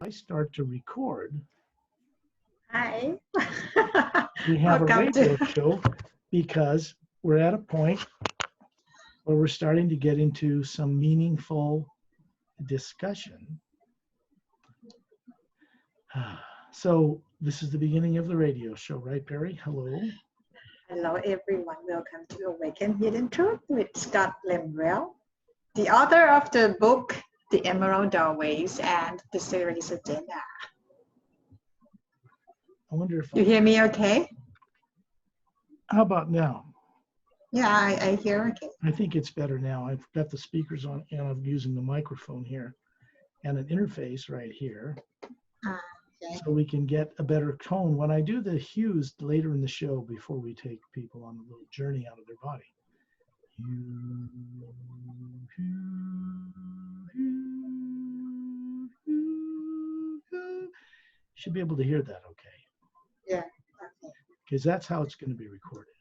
I start to record, Hi. we have a Welcome radio to. show because we're at a point where we're starting to get into some meaningful discussion. So this is the beginning of the radio show, right, Perry? Hello. Hello, everyone. Welcome to Awaken Hidden Truth with Scott Lemwell, the author of the book The Emerald Doorways and the series Agenda. I wonder if You hear me okay? how about now? Yeah, I hear okay. I think it's better now. I've got the speakers on and I'm using the microphone here and an interface right here. Okay. So we can get a better tone. When I do the hues later in the show, before we take people on a little journey out of their body, you should be able to hear that okay. Yeah. Okay. Because that's how it's going to be recorded.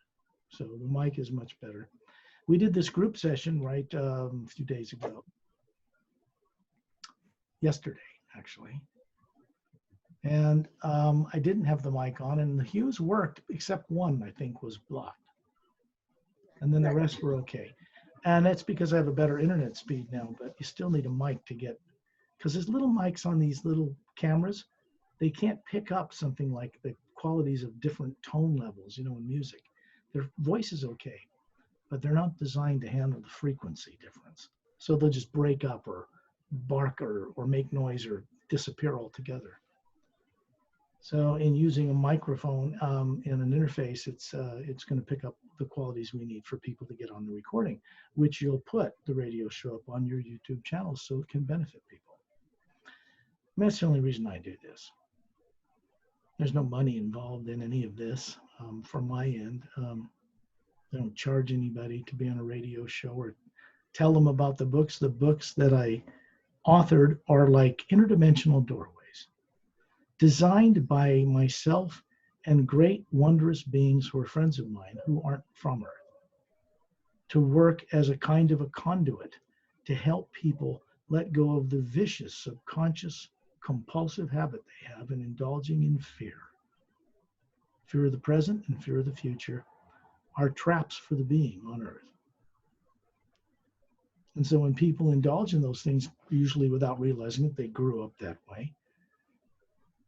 So the mic is much better. We did this group session right a few days ago. Yesterday, actually. And I didn't have the mic on, and the hues worked, except one, I think, was blocked. And then the rest were okay. And that's because I have a better internet speed now, but you still need a mic to get, because there's little mics on these little cameras. They can't pick up something like the qualities of different tone levels, in music. Their voice is okay, but they're not designed to handle the frequency difference. So they'll just break up or bark or make noise or disappear altogether. So in using a microphone and an interface, it's going to pick up the qualities we need for people to get on the recording, which you'll put the radio show up on your YouTube channel so it can benefit people. And that's the only reason I do this. There's no money involved in any of this from my end. I don't charge anybody to be on a radio show or tell them about the books. The books that I authored are like interdimensional doorways, designed by myself and great wondrous beings who are friends of mine who aren't from Earth, to work as a kind of a conduit to help people let go of the vicious, subconscious, compulsive habit they have in indulging in fear. Fear of the present and fear of the future are traps for the being on Earth. And so when people indulge in those things, usually without realizing it, they grew up that way.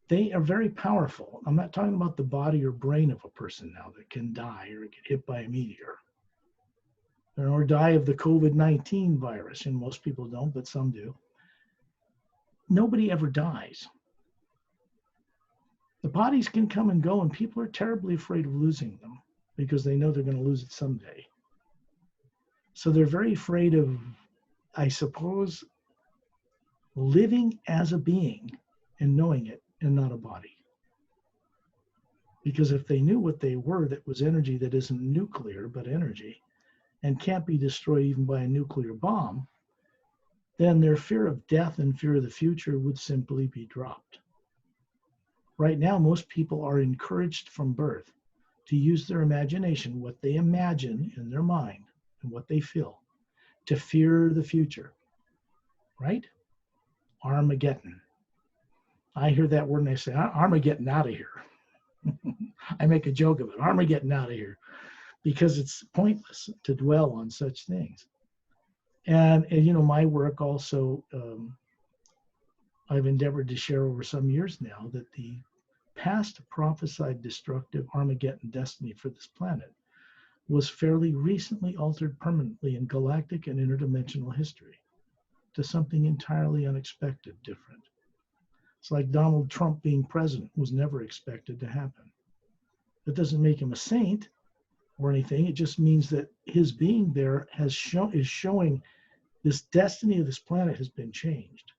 They are very powerful. I'm not talking about the body or brain of a person now that can die or get hit by a meteor or die of the COVID-19 virus. And most people don't, but some do. Nobody ever dies. The bodies can come and go, and people are terribly afraid of losing them because they know they're going to lose it someday. So they're very afraid of, I suppose, living as a being and knowing it and not a body. Because if they knew what they were, that was energy that isn't nuclear, but energy, and can't be destroyed even by a nuclear bomb, then their fear of death and fear of the future would simply be dropped. Right now, most people are encouraged from birth to use their imagination, what they imagine in their mind and what they feel, to fear the future, right? Armageddon. I hear that word and I say, Armageddon out of here. I make a joke of it, Armageddon out of here, because it's pointless to dwell on such things. And my work also, I've endeavored to share over some years now that the past prophesied destructive Armageddon destiny for this planet was fairly recently altered permanently in galactic and interdimensional history to something entirely unexpected, different. It's like Donald Trump being president was never expected to happen. That doesn't make him a saint or anything. It just means that his being there is showing this destiny of this planet has been changed.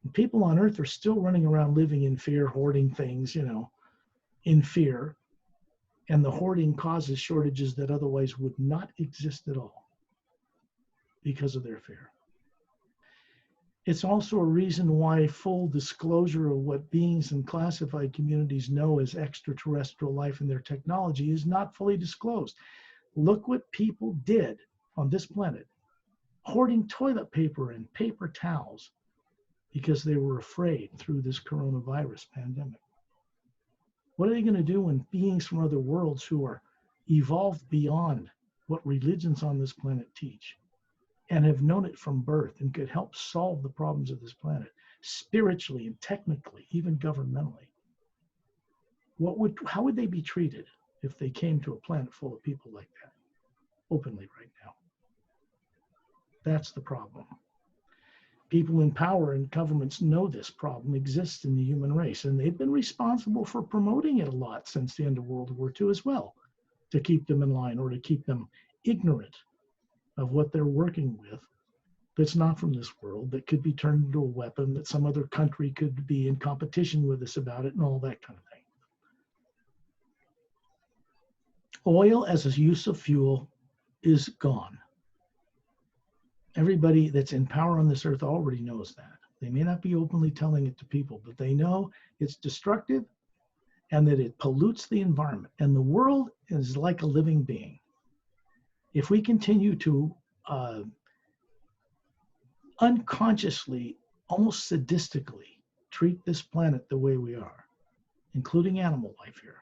And people on Earth are still running around living in fear, hoarding things, in fear. And the hoarding causes shortages that otherwise would not exist at all because of their fear. It's also a reason why full disclosure of what beings in classified communities know as extraterrestrial life and their technology is not fully disclosed. Look what people did on this planet, hoarding toilet paper and paper towels, because they were afraid through this coronavirus pandemic. What are they going to do when beings from other worlds who are evolved beyond what religions on this planet teach and have known it from birth and could help solve the problems of this planet spiritually and technically, even governmentally? How would they be treated if they came to a planet full of people like that openly right now? That's the problem. People in power and governments know this problem exists in the human race, and they've been responsible for promoting it a lot since the end of World War II as well, to keep them in line or to keep them ignorant of what they're working with that's not from this world, that could be turned into a weapon, that some other country could be in competition with us about it, and all that kind of thing. Oil as a use of fuel is gone. Everybody that's in power on this earth already knows that. They may not be openly telling it to people, but they know it's destructive and that it pollutes the environment. And the world is like a living being. If we continue to unconsciously, almost sadistically, treat this planet the way we are, including animal life here,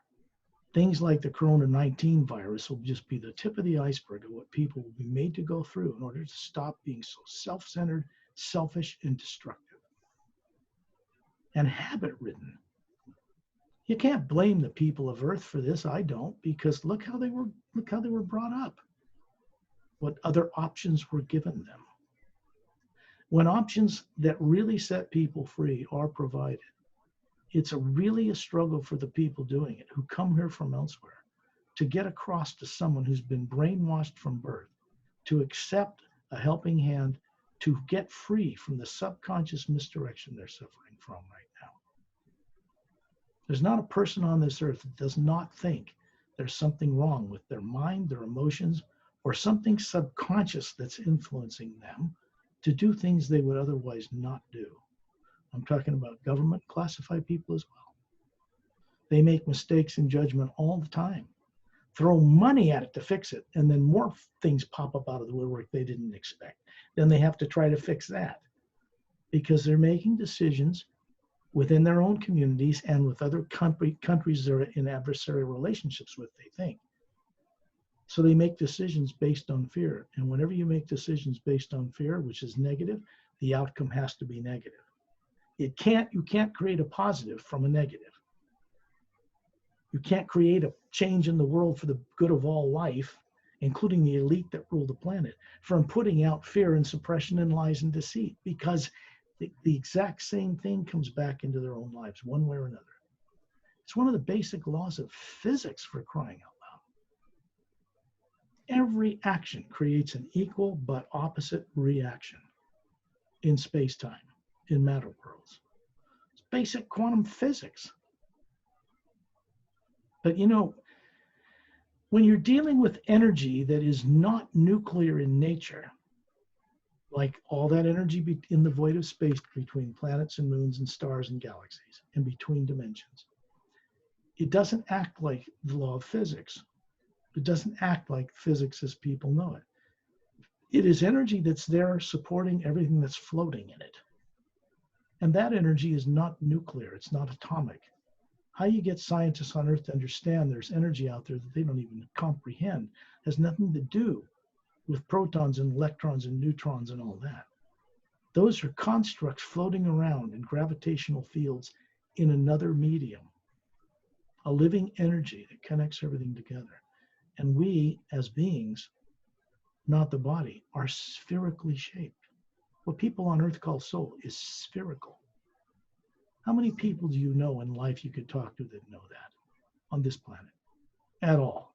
things like the Corona-19 virus will just be the tip of the iceberg of what people will be made to go through in order to stop being so self-centered, selfish, and destructive, and habit-ridden. You can't blame the people of Earth for this. I don't, because look how they were brought up. What other options were given them. When options that really set people free are provided, it's really a struggle for the people doing it who come here from elsewhere to get across to someone who's been brainwashed from birth, to accept a helping hand, to get free from the subconscious misdirection they're suffering from right now. There's not a person on this earth that does not think there's something wrong with their mind, their emotions, or something subconscious that's influencing them to do things they would otherwise not do. I'm talking about government classified people as well. They make mistakes in judgment all the time, throw money at it to fix it, and then more things pop up out of the woodwork they didn't expect. Then they have to try to fix that because they're making decisions within their own communities and with other countries they're in adversarial relationships with, they think. So they make decisions based on fear. And whenever you make decisions based on fear, which is negative, the outcome has to be negative. You can't create a positive from a negative. You can't create a change in the world for the good of all life, including the elite that rule the planet, from putting out fear and suppression and lies and deceit, because the exact same thing comes back into their own lives one way or another. It's one of the basic laws of physics, for crying out loud. Every action creates an equal but opposite reaction in space-time, in matter worlds. It's basic quantum physics. But you know, when you're dealing with energy that is not nuclear in nature, like all that energy in the void of space between planets and moons and stars and galaxies and between dimensions, it doesn't act like the law of physics. It doesn't act like physics as people know it. It is energy that's there supporting everything that's floating in it. And that energy is not nuclear, it's not atomic. How you get scientists on Earth to understand there's energy out there that they don't even comprehend has nothing to do with protons and electrons and neutrons and all that. Those are constructs floating around in gravitational fields in another medium, a living energy that connects everything together. And we, as beings, not the body, are spherically shaped. What people on Earth call soul is spherical. How many people do you know in life you could talk to that know that on this planet at all?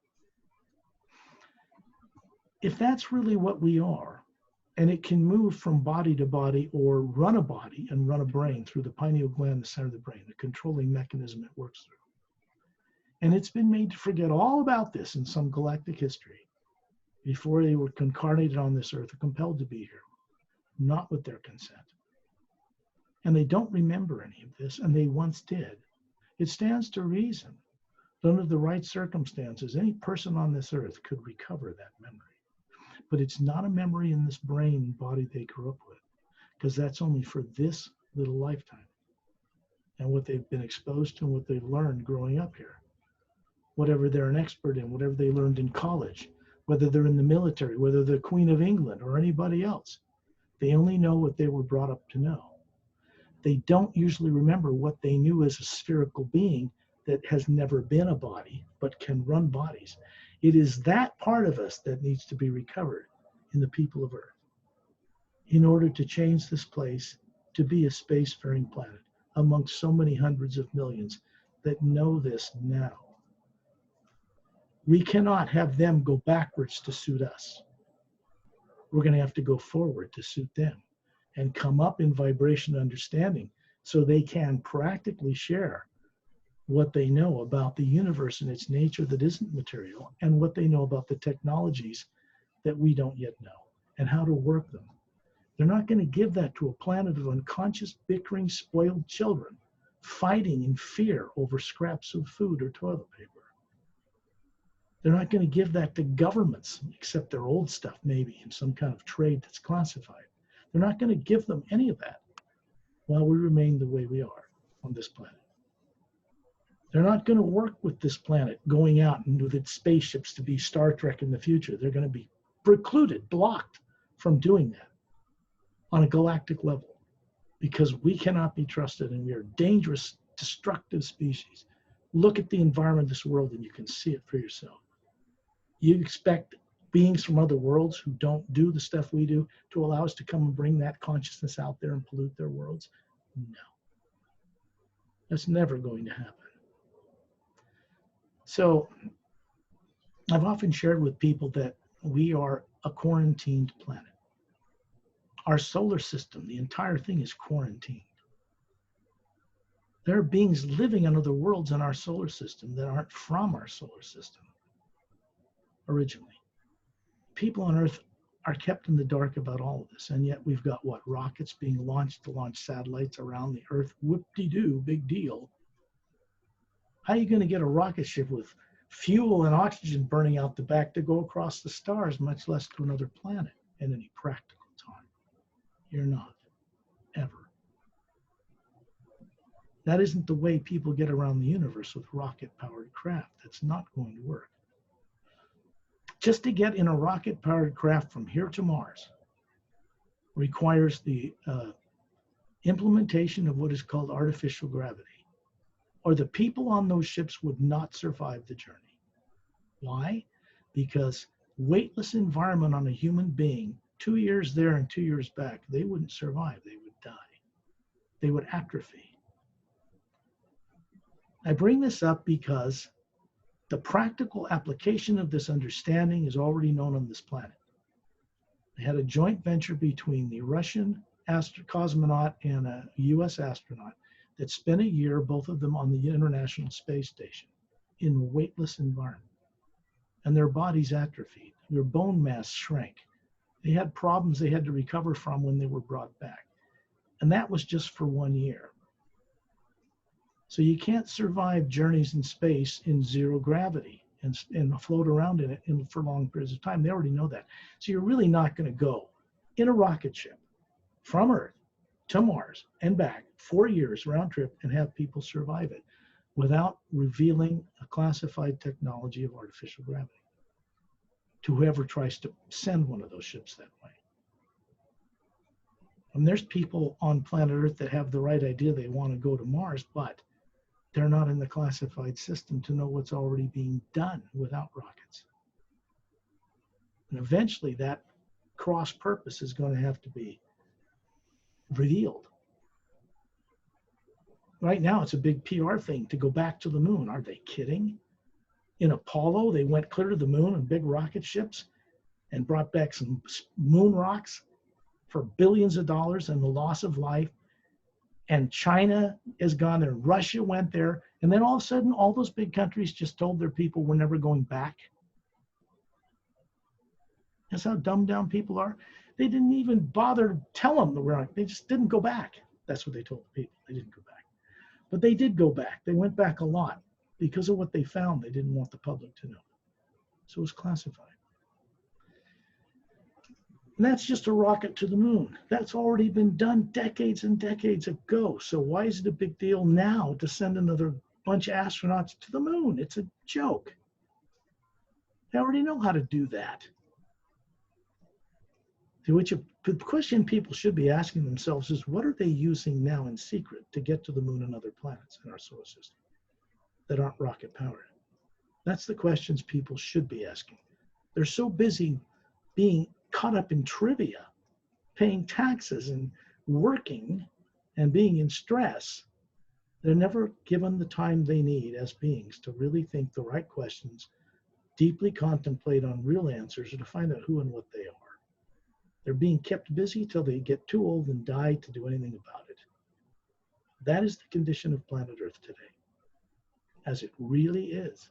If that's really what we are, and it can move from body to body or run a body and run a brain through the pineal gland, the center of the brain, the controlling mechanism it works through. And it's been made to forget all about this in some galactic history before they were incarnated on this earth or compelled to be here, not with their consent. And they don't remember any of this, and they once did. It stands to reason that under the right circumstances, any person on this earth could recover that memory. But it's not a memory in this brain body they grew up with, because that's only for this little lifetime and what they've been exposed to and what they've learned growing up here. Whatever they're an expert in, whatever they learned in college, whether they're in the military, whether they're Queen of England or anybody else, they only know what they were brought up to know. They don't usually remember what they knew as a spherical being that has never been a body but can run bodies. It is that part of us that needs to be recovered in the people of Earth in order to change this place to be a spacefaring planet amongst so many hundreds of millions that know this now. We cannot have them go backwards to suit us. We're going to have to go forward to suit them and come up in vibration understanding so they can practically share what they know about the universe and its nature that isn't material, and what they know about the technologies that we don't yet know and how to work them. They're not going to give that to a planet of unconscious, bickering, spoiled children fighting in fear over scraps of food or toilet paper. They're not going to give that to governments, except their old stuff maybe in some kind of trade that's classified. They're not going to give them any of that while we remain the way we are on this planet. They're not going to work with this planet going out and with its spaceships to be Star Trek in the future. They're going to be precluded, blocked from doing that on a galactic level because we cannot be trusted and we are dangerous, destructive species. Look at the environment of this world and you can see it for yourself. You expect beings from other worlds who don't do the stuff we do to allow us to come and bring that consciousness out there and pollute their worlds? No. That's never going to happen. So I've often shared with people that we are a quarantined planet. Our solar system, the entire thing is quarantined. There are beings living on other worlds in our solar system that aren't from our solar system originally. People on Earth are kept in the dark about all of this, and yet we've got what? Rockets being launched to launch satellites around the Earth. Whoop-de-doo, big deal. How are you going to get a rocket ship with fuel and oxygen burning out the back to go across the stars, much less to another planet in any practical time? You're not, ever. That isn't the way people get around the universe with rocket-powered craft. That's not going to work. Just to get in a rocket-powered craft from here to Mars requires the implementation of what is called artificial gravity, or the people on those ships would not survive the journey. Why? Because weightless environment on a human being, 2 years there and 2 years back, they wouldn't survive. They would die. They would atrophy. I bring this up because the practical application of this understanding is already known on this planet. They had a joint venture between the Russian cosmonaut and a US astronaut that spent a year, both of them on the International Space Station in a weightless environment. And their bodies atrophied. Their bone mass shrank. They had problems they had to recover from when they were brought back. And that was just for 1 year. So you can't survive journeys in space in zero gravity and float around in it for long periods of time. They already know that. So you're really not going to go in a rocket ship from Earth to Mars and back 4 years round trip and have people survive it without revealing a classified technology of artificial gravity to whoever tries to send one of those ships that way. And there's people on planet Earth that have the right idea they want to go to Mars, but they're not in the classified system to know what's already being done without rockets. And eventually that cross purpose is going to have to be revealed. Right now it's a big PR thing to go back to the moon. Are they kidding? In Apollo, they went clear to the moon in big rocket ships and brought back some moon rocks for billions of dollars and the loss of life. And China has gone there, Russia went there, and then all of a sudden, all those big countries just told their people we're never going back. That's how dumbed down people are. They didn't even bother to tell them that they just didn't go back. That's what they told the people. They didn't go back. But they did go back. They went back a lot because of what they found. They didn't want the public to know. So it was classified. And that's just a rocket to the moon. That's already been done decades and decades ago. So why is it a big deal now to send another bunch of astronauts to the moon? It's a joke. They already know how to do that. The question people should be asking themselves is, what are they using now in secret to get to the moon and other planets in our solar system that aren't rocket powered? That's the questions people should be asking. They're so busy being caught up in trivia, paying taxes and working and being in stress. They're never given the time they need as beings to really think the right questions, deeply contemplate on real answers, or to find out who and what they are. They're being kept busy till they get too old and die to do anything about it. That is the condition of planet Earth today, as it really is.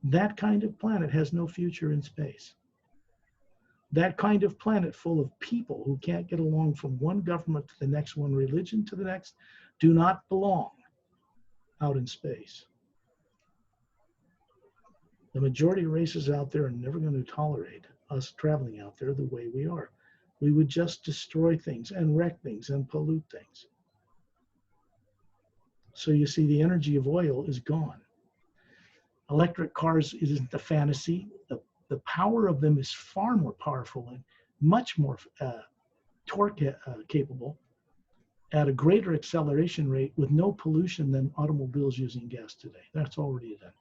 That kind of planet has no future in space. That kind of planet full of people who can't get along from one government to the next, one religion to the next, do not belong out in space. The majority of races out there are never going to tolerate us traveling out there the way we are. We would just destroy things and wreck things and pollute things. So you see, the energy of oil is gone. Electric cars isn't a fantasy. The power of them is far more powerful and much more torque capable at a greater acceleration rate with no pollution than automobiles using gas today. That's already a done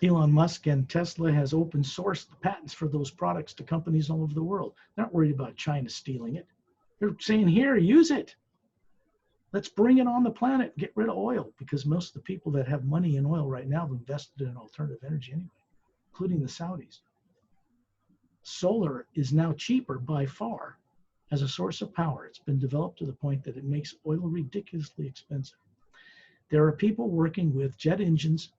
deal. Elon Musk and Tesla has open sourced the patents for those products to companies all over the world. They're not worried about China stealing it. They're saying, here, use it. Let's bring it on the planet, get rid of oil, because most of the people that have money in oil right now have invested in alternative energy anyway, including the Saudis. Solar is now cheaper by far as a source of power. It's been developed to the point that it makes oil ridiculously expensive. There are people working with jet engines,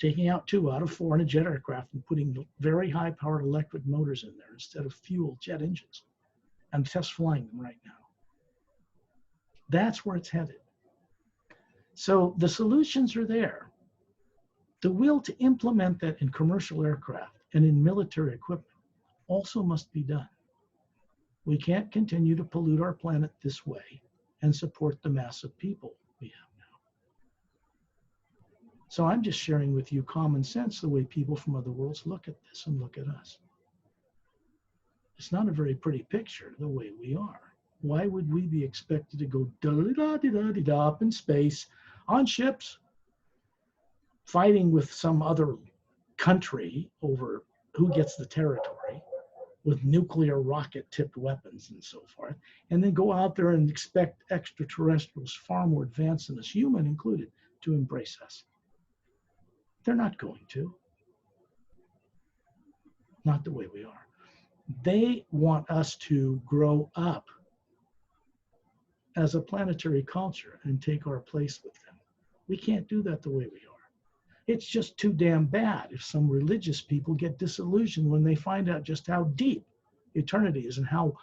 taking out 2 out of 4 in a jet aircraft and putting very high-powered electric motors in there instead of fuel jet engines, and test flying them right now. That's where it's headed. So the solutions are there. The will to implement that in commercial aircraft and in military equipment also must be done. We can't continue to pollute our planet this way and support the mass of people we have now. So I'm just sharing with you common sense, the way people from other worlds look at this and look at us. It's not a very pretty picture the way we are. Why would we be expected to go da-da-da-da-da up in space on ships, fighting with some other country over who gets the territory with nuclear rocket-tipped weapons and so forth, and then go out there and expect extraterrestrials far more advanced than us, human included, to embrace us? They're not going to. Not the way we are. They want us to grow up as a planetary culture and take our place with them. We can't do that the way we are. It's just too damn bad if some religious people get disillusioned when they find out just how deep eternity is and how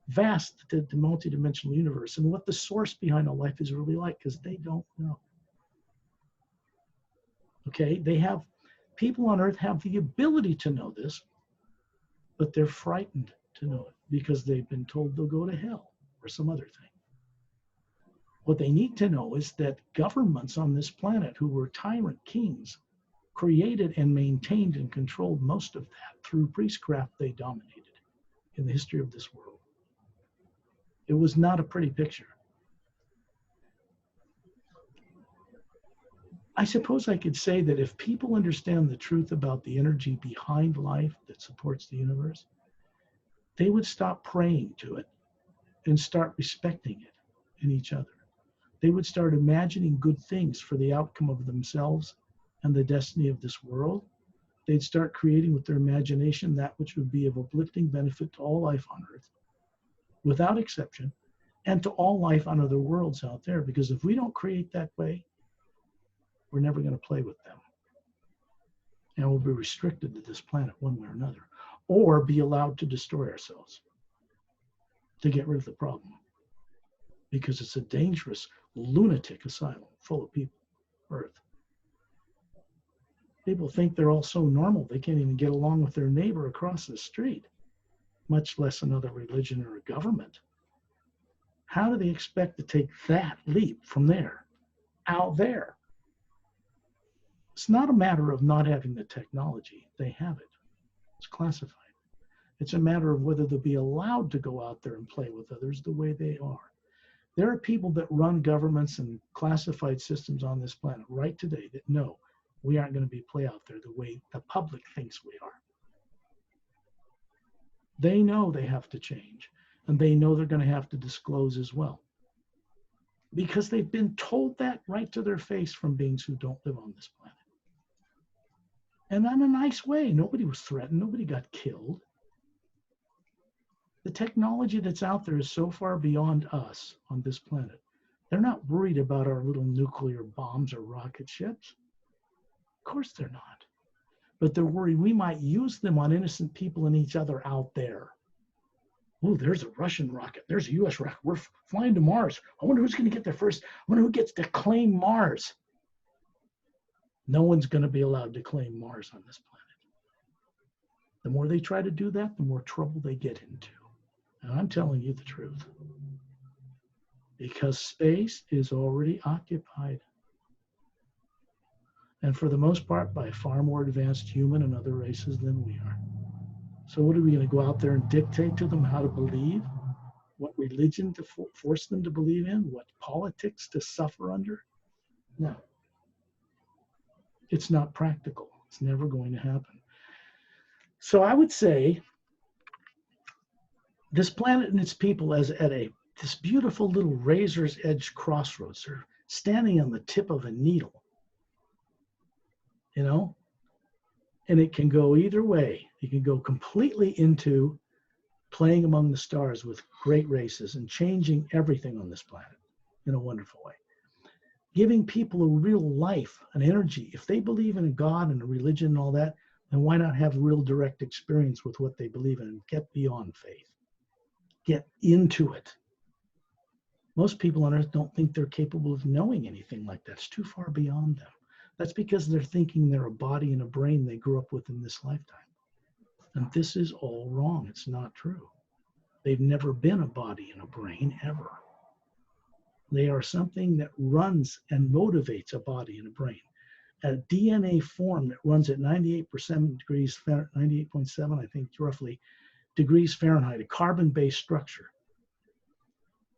vast the multidimensional universe and what the source behind all life is really like, because they don't know. Okay, people on Earth have the ability to know this, but they're frightened to know it because they've been told they'll go to hell or some other thing. What they need to know is that governments on this planet who were tyrant kings created and maintained and controlled most of that through priestcraft they dominated in the history of this world. It was not a pretty picture. I suppose I could say that if people understand the truth about the energy behind life that supports the universe, they would stop praying to it and start respecting it in each other. They would start imagining good things for the outcome of themselves and the destiny of this world. They'd start creating with their imagination that which would be of uplifting benefit to all life on Earth, without exception, and to all life on other worlds out there. Because if we don't create that way, we're never going to play with them. And we'll be restricted to this planet one way or another, or be allowed to destroy ourselves to get rid of the problem. Because it's a dangerous lunatic asylum full of people, Earth. People think they're all so normal, they can't even get along with their neighbor across the street, much less another religion or a government. How do they expect to take that leap from there, out there? It's not a matter of not having the technology. They have it. It's classified. It's a matter of whether they'll be allowed to go out there and play with others the way they are. There are people that run governments and classified systems on this planet right today that know we aren't going to be play out there the way the public thinks we are. They know they have to change, and they know they're going to have to disclose as well, because they've been told that right to their face from beings who don't live on this planet. And in a nice way. Nobody was threatened. Nobody got killed. The technology that's out there is so far beyond us on this planet. They're not worried about our little nuclear bombs or rocket ships. Of course they're not. But they're worried we might use them on innocent people and each other out there. Oh, there's a Russian rocket. There's a US rocket. We're flying to Mars. I wonder who's going to get there first. I wonder who gets to claim Mars. No one's going to be allowed to claim Mars on this planet. The more they try to do that, the more trouble they get into. And I'm telling you the truth. Because space is already occupied. And for the most part, by far more advanced human and other races than we are. So what are we going to go out there and dictate to them how to believe? What religion to force them to believe in? What politics to suffer under? No. It's not practical. It's never going to happen. So I would say this planet and its people as at this beautiful little razor's edge crossroads. They're standing on the tip of a needle, you know, and it can go either way. You can go completely into playing among the stars with great races and changing everything on this planet in a wonderful way. Giving people a real life, an energy. If they believe in a God and a religion and all that, then why not have real direct experience with what they believe in and get beyond faith? Get into it. Most people on earth don't think they're capable of knowing anything like that. It's too far beyond them. That's because they're thinking they're a body and a brain they grew up with in this lifetime. And this is all wrong. It's not true. They've never been a body and a brain ever. They are something that runs and motivates a body and a brain. A DNA form that runs at 98% degrees, 98.7, I think, roughly, degrees Fahrenheit, a carbon-based structure,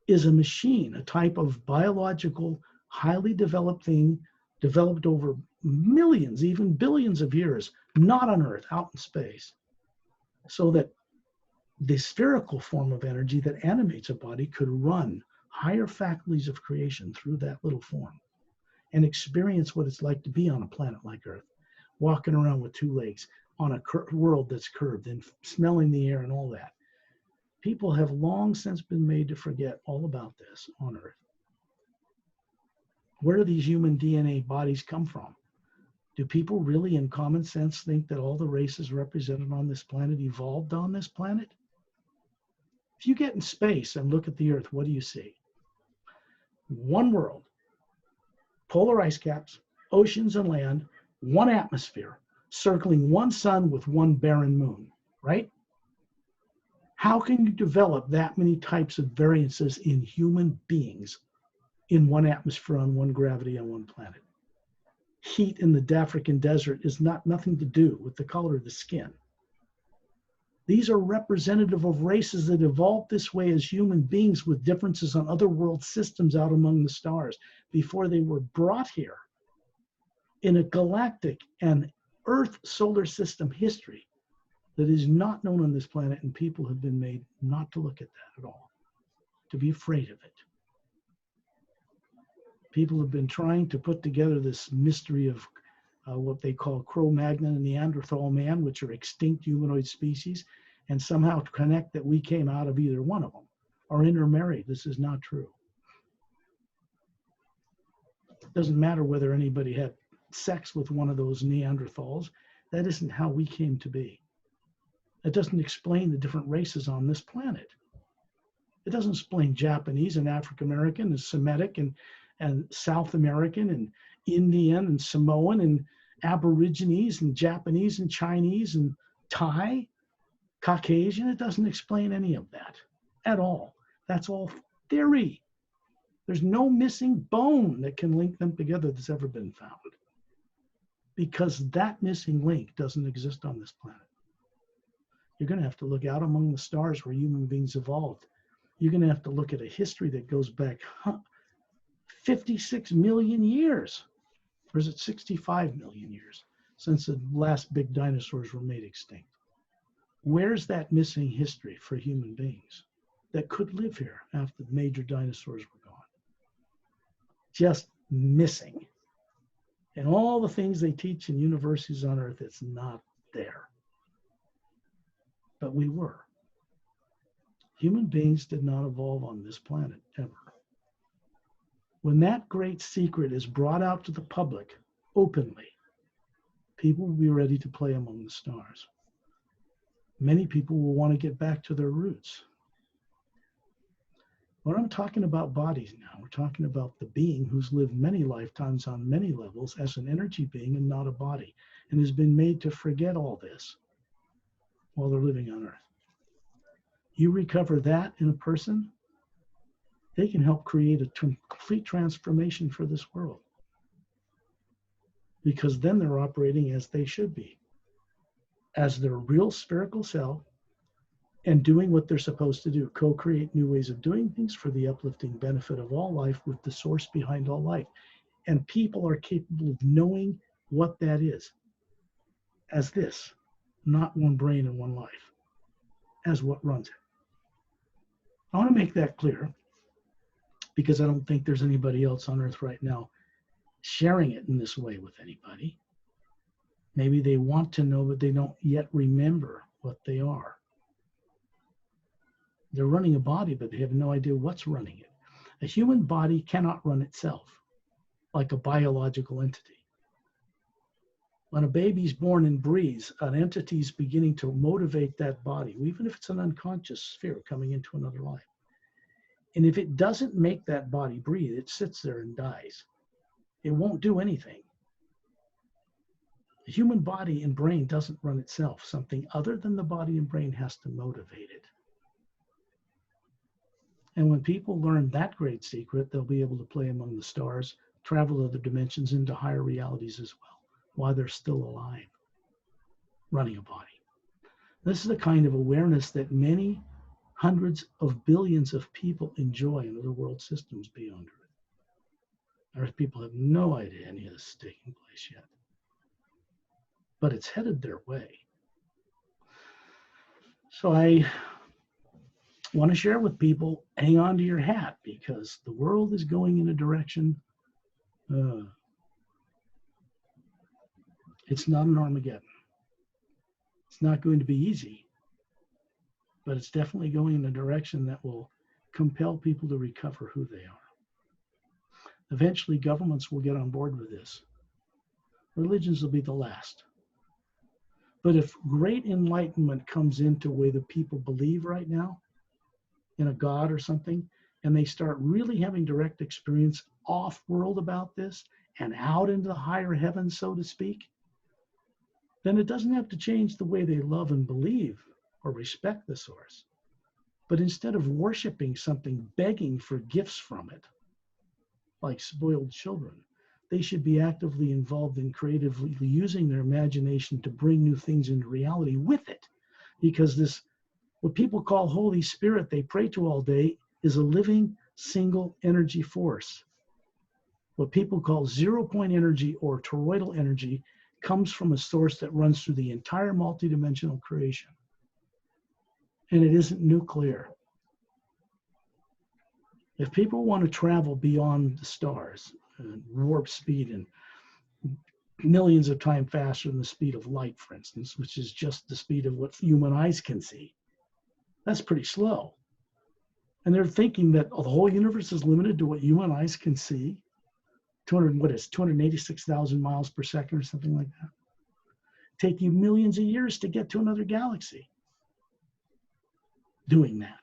is a machine, a type of biological, highly developed thing, developed over millions, even billions of years, not on Earth, out in space, so that the spherical form of energy that animates a body could run higher faculties of creation through that little form and experience what it's like to be on a planet like Earth, walking around with two legs on a world that's curved and smelling the air and all that. People have long since been made to forget all about this on Earth. Where do these human DNA bodies come from? Do people really in common sense think that all the races represented on this planet evolved on this planet? If you get in space and look at the Earth, what do you see? One world, polar ice caps, oceans and land, one atmosphere, circling one sun with one barren moon, right? How can you develop that many types of variances in human beings in one atmosphere, on one gravity, on one planet? Heat in the African desert is nothing to do with the color of the skin. These are representative of races that evolved this way as human beings with differences on other world systems out among the stars before they were brought here in a galactic and Earth solar system history that is not known on this planet, and people have been made not to look at that at all, to be afraid of it. People have been trying to put together this mystery of what they call Cro-Magnon and Neanderthal man, which are extinct humanoid species, and somehow connect that we came out of either one of them or intermarried. This is not true. It doesn't matter whether anybody had sex with one of those Neanderthals. That isn't how we came to be. It doesn't explain the different races on this planet. It doesn't explain Japanese and African American and Semitic and South American and Indian and Samoan Aborigines and Japanese and Chinese and Thai, Caucasian. It doesn't explain any of that at all. That's all theory. There's no missing bone that can link them together that's ever been found, because that missing link doesn't exist on this planet. You're going to have to look out among the stars where human beings evolved. You're going to have to look at a history that goes back 56 million years, or is it 65 million years, since the last big dinosaurs were made extinct. Where's that missing history for human beings that could live here after the major dinosaurs were gone? Just missing. And all the things they teach in universities on Earth, it's not there. But we were. Human beings did not evolve on this planet ever. When that great secret is brought out to the public openly, people will be ready to play among the stars. Many people will want to get back to their roots. When I'm talking about bodies now, we're talking about the being who's lived many lifetimes on many levels as an energy being and not a body, and has been made to forget all this while they're living on Earth. You recover that in a person, they can help create a complete transformation for this world. Because then they're operating as they should be, as their real spherical self, and doing what they're supposed to do, co-create new ways of doing things for the uplifting benefit of all life with the source behind all life. And people are capable of knowing what that is as this, not one brain and one life, as what runs it. I want to make that clear, because I don't think there's anybody else on Earth right now sharing it in this way with anybody. Maybe they want to know, but they don't yet remember what they are. They're running a body, but they have no idea what's running it. A human body cannot run itself like a biological entity. When a baby's born and breathes, an entity's beginning to motivate that body, even if it's an unconscious sphere coming into another life. And if it doesn't make that body breathe, it sits there and dies. It won't do anything. The human body and brain doesn't run itself. Something other than the body and brain has to motivate it. And when people learn that great secret, they'll be able to play among the stars, travel other dimensions into higher realities as well, while they're still alive, running a body. This is the kind of awareness that many hundreds of billions of people enjoy in other world systems beyond Earth. Earth people have no idea any of this is taking place yet. But it's headed their way. So I want to share with people, hang on to your hat, because the world is going in a direction. It's not an Armageddon. It's not going to be easy, but it's definitely going in a direction that will compel people to recover who they are. Eventually, governments will get on board with this. Religions will be the last. But if great enlightenment comes into the way the people believe right now, in a God or something, and they start really having direct experience off-world about this and out into the higher heavens, so to speak, then it doesn't have to change the way they love and believe or respect the source. But instead of worshiping something, begging for gifts from it, like spoiled children, they should be actively involved in creatively using their imagination to bring new things into reality with it. Because this, what people call Holy Spirit, they pray to all day, is a living single energy force. What people call 0-point energy or toroidal energy comes from a source that runs through the entire multidimensional creation. And it isn't nuclear. If people want to travel beyond the stars, warp speed and millions of times faster than the speed of light, for instance, which is just the speed of what human eyes can see, that's pretty slow. And they're thinking that the whole universe is limited to what human eyes can see. 286,000 miles per second or something like that. Take you millions of years to get to another galaxy doing that.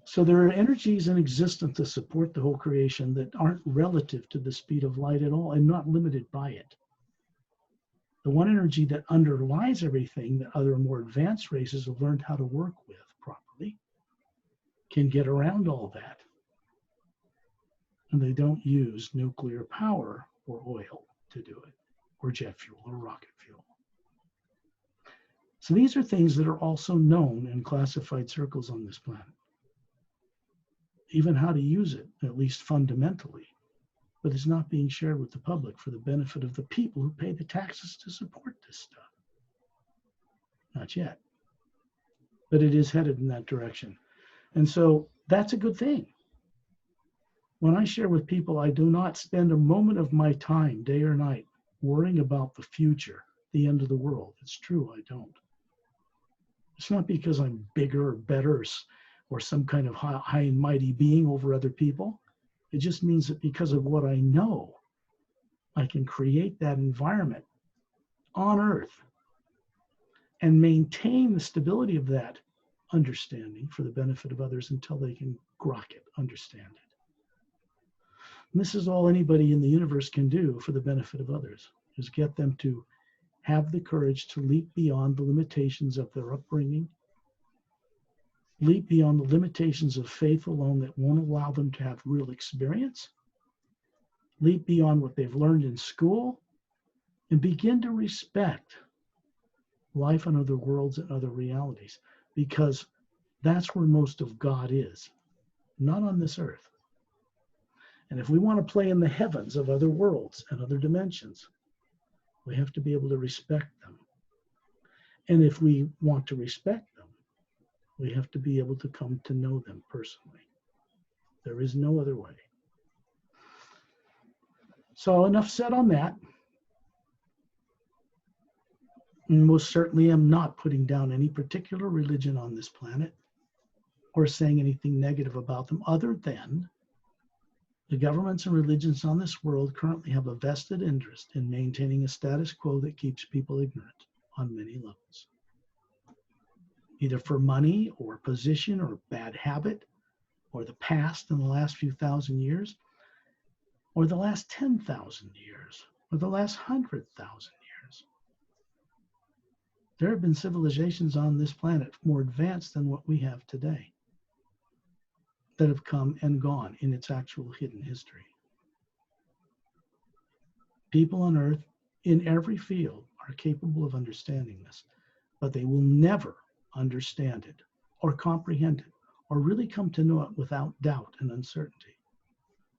So there are energies in existence to support the whole creation that aren't relative to the speed of light at all and not limited by it. the one energy that underlies everything that other more advanced races have learned how to work with properly, can get around all that. And they don't use nuclear power or oil to do it, or jet fuel or rocket fuel. So these are things that are also known in classified circles on this planet. Even how to use it, at least fundamentally, but it's not being shared with the public for the benefit of the people who pay the taxes to support this stuff. Not yet. But it is headed in that direction. And so that's a good thing. When I share with people, I do not spend a moment of my time, day or night, worrying about the future, the end of the world. It's true, I don't. It's not because I'm bigger or better or some kind of high and mighty being over other people. It just means that because of what I know, I can create that environment on Earth and maintain the stability of that understanding for the benefit of others until they can grok it, understand it. And this is all anybody in the universe can do for the benefit of others, is get them to have the courage to leap beyond the limitations of their upbringing, leap beyond the limitations of faith alone that won't allow them to have real experience, leap beyond what they've learned in school, and begin to respect life on other worlds and other realities, because that's where most of God is, not on this earth. And if we want to play in the heavens of other worlds and other dimensions, we have to be able to respect them. And if we want to respect them, we have to be able to come to know them personally. There is no other way. So enough said on that. And most certainly am not putting down any particular religion on this planet or saying anything negative about them, other than the governments and religions on this world currently have a vested interest in maintaining a status quo that keeps people ignorant on many levels, either for money or position or bad habit or the past in the last few thousand years or the last 10,000 years or the last 100,000 years. There have been civilizations on this planet more advanced than what we have today that have come and gone in its actual hidden history. People on Earth in every field are capable of understanding this, but they will never understand it or comprehend it or really come to know it without doubt and uncertainty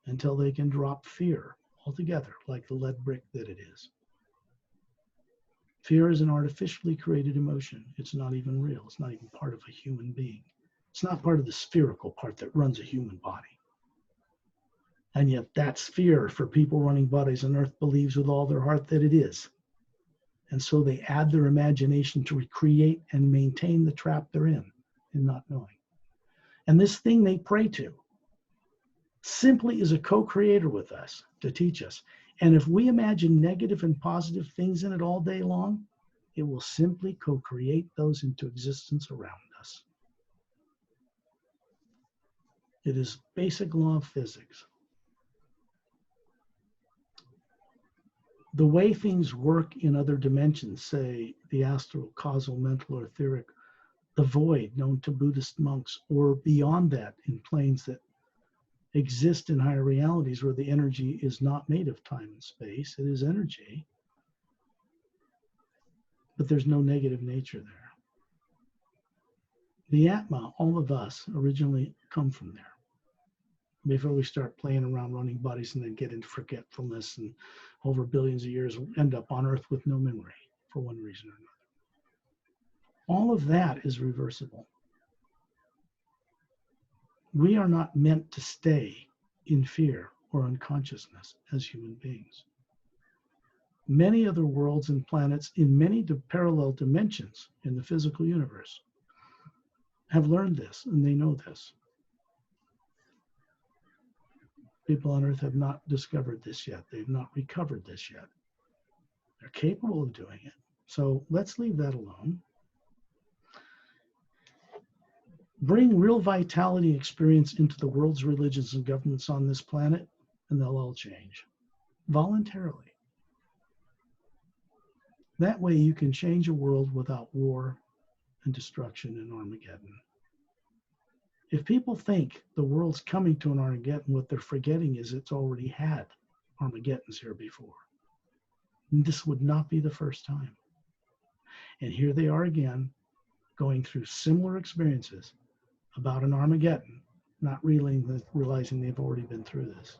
until they can drop fear altogether, like the lead brick that it is. Fear is an artificially created emotion. It's not even real. It's not even part of a human being. It's not part of the spherical part that runs a human body. And yet that sphere for people running bodies on Earth believes with all their heart that it is. And so they add their imagination to recreate and maintain the trap they're in not knowing. And this thing they pray to simply is a co-creator with us to teach us. And if we imagine negative and positive things in it all day long, it will simply co-create those into existence around us. It is basic law of physics. The way things work in other dimensions, say the astral, causal, mental, or etheric, the void known to Buddhist monks, or beyond that in planes that exist in higher realities where the energy is not made of time and space, it is energy, but there's no negative nature there. The Atma, all of us, originally come from there. Before we start playing around running bodies and then get into forgetfulness and over billions of years end up on Earth with no memory for one reason or another. All of that is reversible. We are not meant to stay in fear or unconsciousness as human beings. Many other worlds and planets in many parallel dimensions in the physical universe have learned this, and they know this. People on Earth have not discovered this yet. They've not recovered this yet. They're capable of doing it. So let's leave that alone. Bring real vitality and experience into the world's religions and governments on this planet, and they'll all change voluntarily. That way you can change a world without war and destruction and Armageddon. If people think the world's coming to an Armageddon, what they're forgetting is it's already had Armageddons here before. And this would not be the first time. And here they are again, going through similar experiences about an Armageddon, not realizing they've already been through this.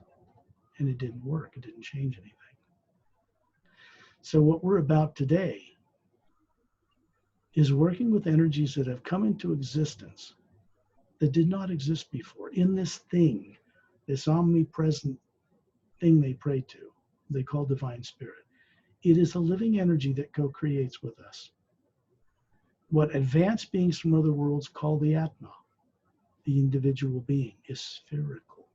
And it didn't work. It didn't change anything. So what we're about today is working with energies that have come into existence that did not exist before in this thing, this omnipresent thing they pray to, they call divine spirit. It is a living energy that co-creates with us. What advanced beings from other worlds call the Atma, the individual being, is spherical.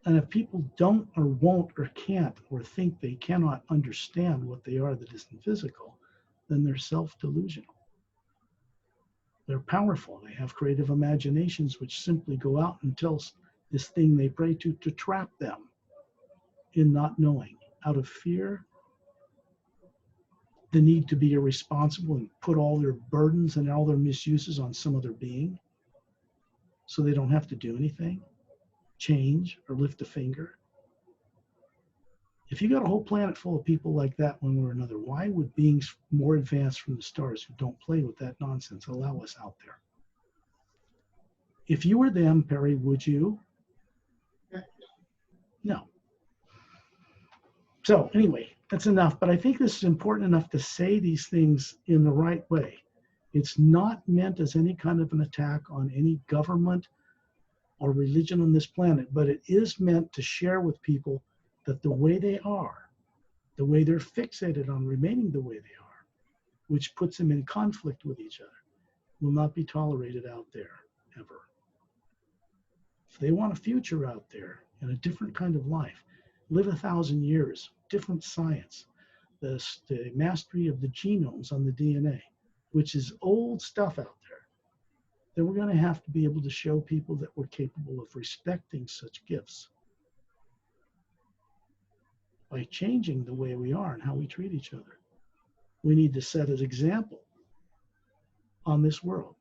And if people don't or won't or can't or think they cannot understand what they are that isn't physical, then they're self-delusional. They're powerful. They have creative imaginations which simply go out and tell this thing they pray to trap them in not knowing, out of fear, the need to be irresponsible and put all their burdens and all their misuses on some other being so they don't have to do anything, change, or lift a finger. If you got a whole planet full of people like that one way or another, why would beings more advanced from the stars who don't play with that nonsense allow us out there? If you were them, Perry, would you? No. So anyway, that's enough. But I think this is important enough to say these things in the right way. It's not meant as any kind of an attack on any government or religion on this planet, but it is meant to share with people that the way they are, the way they're fixated on remaining the way they are, which puts them in conflict with each other, will not be tolerated out there ever. If they want a future out there and a different kind of life, live 1,000 years, different science, the mastery of the genomes on the DNA, which is old stuff out there, then we're going to have to be able to show people that we're capable of respecting such gifts by changing the way we are and how we treat each other. We need to set an example on this world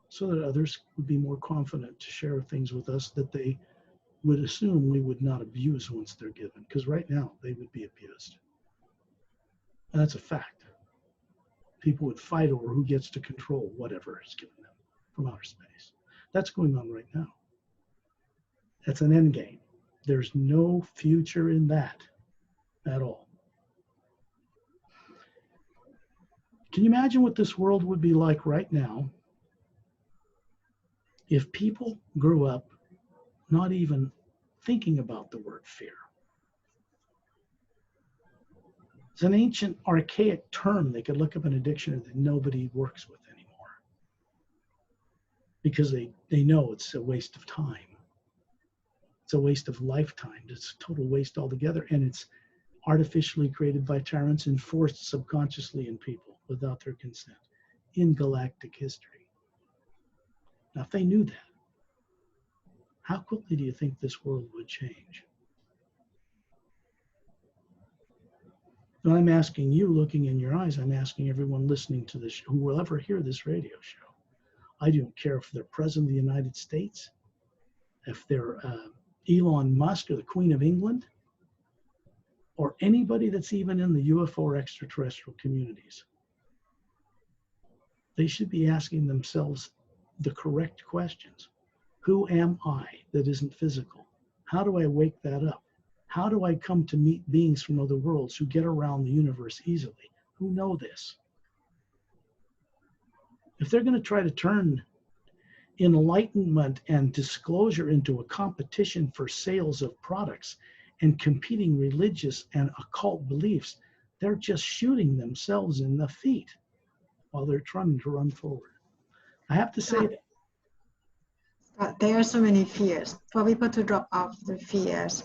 so that others would be more confident to share things with us that they would assume we would not abuse once they're given, because right now they would be abused. And that's a fact. People would fight over who gets to control whatever is given them from outer space. That's going on right now. That's an end game. There's no future in that at all. Can you imagine what this world would be like right now if people grew up not even thinking about the word fear? It's an ancient, archaic term they could look up in a dictionary that nobody works with anymore because they know it's a waste of time. It's a waste of lifetime. It's a total waste altogether, and it's artificially created by tyrants and forced subconsciously in people without their consent in galactic history. Now, if they knew that, how quickly do you think this world would change? Now, I'm asking you, looking in your eyes, I'm asking everyone listening to this, who will ever hear this radio show. I don't care if they're President of the United States, if they're Elon Musk or the Queen of England, or anybody that's even in the UFO or extraterrestrial communities. They should be asking themselves the correct questions. Who am I that isn't physical? How do I wake that up? How do I come to meet beings from other worlds who get around the universe easily, who know this? If they're going to try to turn enlightenment and disclosure into a competition for sales of products and competing religious and occult beliefs, they're just shooting themselves in the feet while they're trying to run forward. I have to say that. There are so many fears. For people to drop off the fears,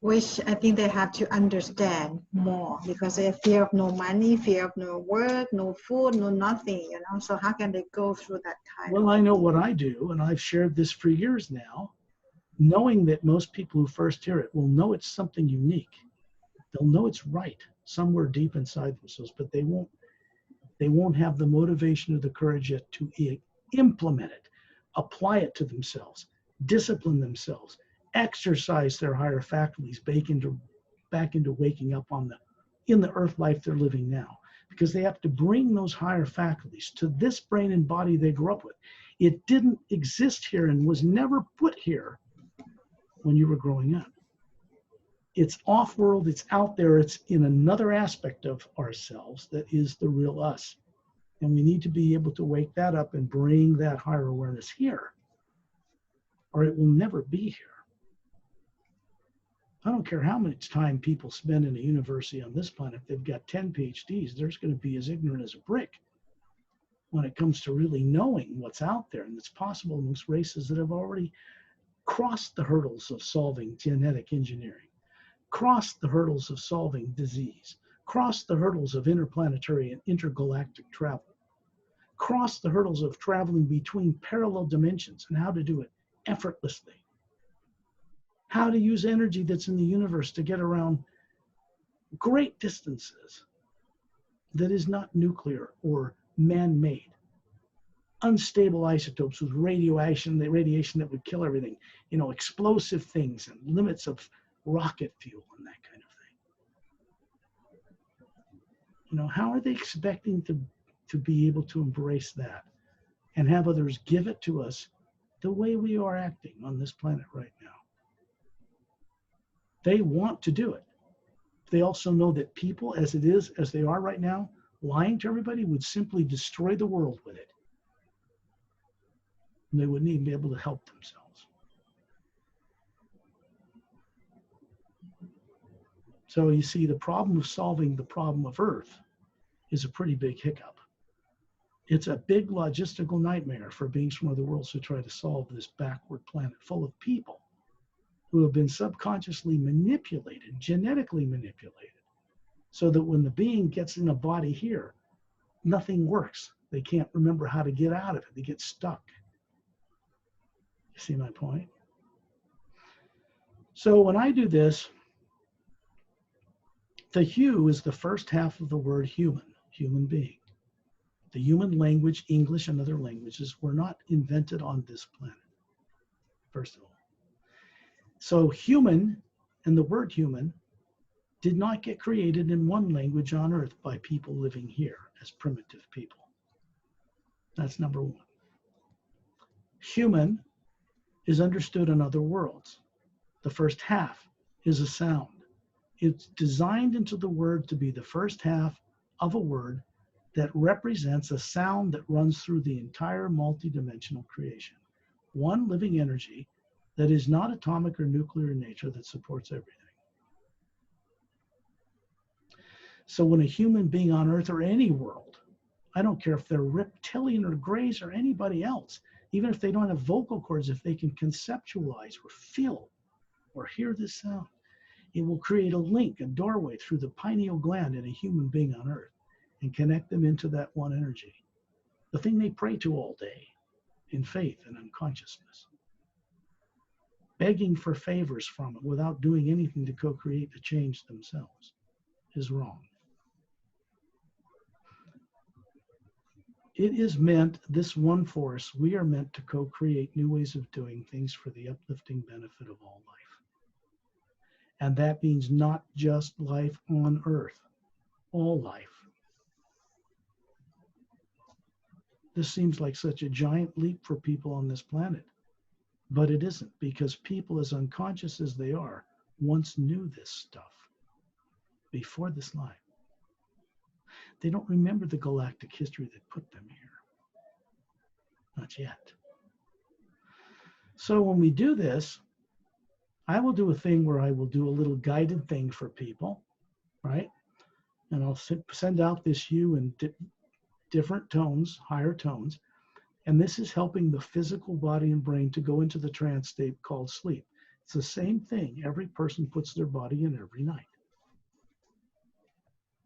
which I think they have to understand more, because they have fear of no money, fear of no work, no food, no nothing, you know. So how can they go through that time? Well, I know what I do, and I've shared this for years now, knowing that most people who first hear it will know it's something unique. They'll know it's right somewhere deep inside themselves, but they won't have the motivation or the courage yet to implement it, apply it to themselves, discipline themselves, exercise their higher faculties back into waking up in the earth life they're living now, because they have to bring those higher faculties to this brain and body they grew up with. It didn't exist here and was never put here when you were growing up. It's off-world, it's out there, it's in another aspect of ourselves that is the real us. And we need to be able to wake that up and bring that higher awareness here, or it will never be here. I don't care how much time people spend in a university on this planet. If they've got 10 PhDs, they're going to be as ignorant as a brick when it comes to really knowing what's out there and it's possible amongst races that have already crossed the hurdles of solving genetic engineering, crossed the hurdles of solving disease, crossed the hurdles of interplanetary and intergalactic travel, crossed the hurdles of traveling between parallel dimensions and how to do it effortlessly. How to use energy that's in the universe to get around great distances that is not nuclear or man-made. Unstable isotopes with radiation that would kill everything, explosive things and limits of rocket fuel and that kind of thing. How are they expecting to be able to embrace that and have others give it to us the way we are acting on this planet right now? They want to do it. They also know that people, as they are right now, lying to everybody would simply destroy the world with it. And they wouldn't even be able to help themselves. So you see, the problem of solving the problem of Earth is a pretty big hiccup. It's a big logistical nightmare for beings from other worlds who try to solve this backward planet full of people who have been subconsciously manipulated, genetically manipulated, so that when the being gets in a body here, nothing works. They can't remember how to get out of it. They get stuck. You see my point? So when I do this, the hue is the first half of the word human being. The human language, English and other languages, were not invented on this planet, first of all. So human, and the word human, did not get created in one language on Earth by people living here as primitive people. That's number one. Human is understood in other worlds. The first half is a sound. It's designed into the word to be the first half of a word that represents a sound that runs through the entire multidimensional creation. One living energy that is not atomic or nuclear in nature that supports everything. So when a human being on Earth or any world, I don't care if they're reptilian or grays or anybody else, even if they don't have vocal cords, if they can conceptualize or feel or hear this sound, it will create a link, a doorway through the pineal gland in a human being on Earth and connect them into that one energy. The thing they pray to all day in faith and unconsciousness. Begging for favors from it without doing anything to co-create the change themselves is wrong. It is meant, this one force, we are meant to co-create new ways of doing things for the uplifting benefit of all life. And that means not just life on Earth, all life. This seems like such a giant leap for people on this planet. But it isn't, because people, as unconscious as they are, once knew this stuff before this life. They don't remember the galactic history that put them here. Not yet. So when we do this, I will do a thing where I will do a little guided thing for people, right? And I'll send out this hue in different tones, higher tones. And this is helping the physical body and brain to go into the trance state called sleep. It's the same thing every person puts their body in every night.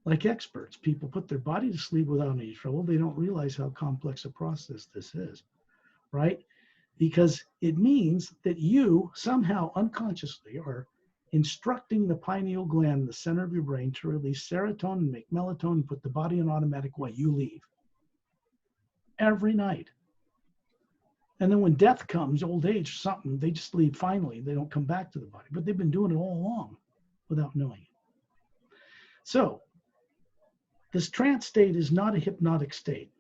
Like experts, people put their body to sleep without any trouble. They don't realize how complex a process this is, right? Because it means that you somehow unconsciously are instructing the pineal gland in the center of your brain to release serotonin, make melatonin, put the body on automatic while you leave. Every night. And then when death comes, old age or something, they just leave finally. They don't come back to the body. But they've been doing it all along without knowing it. So this trance state is not a hypnotic state.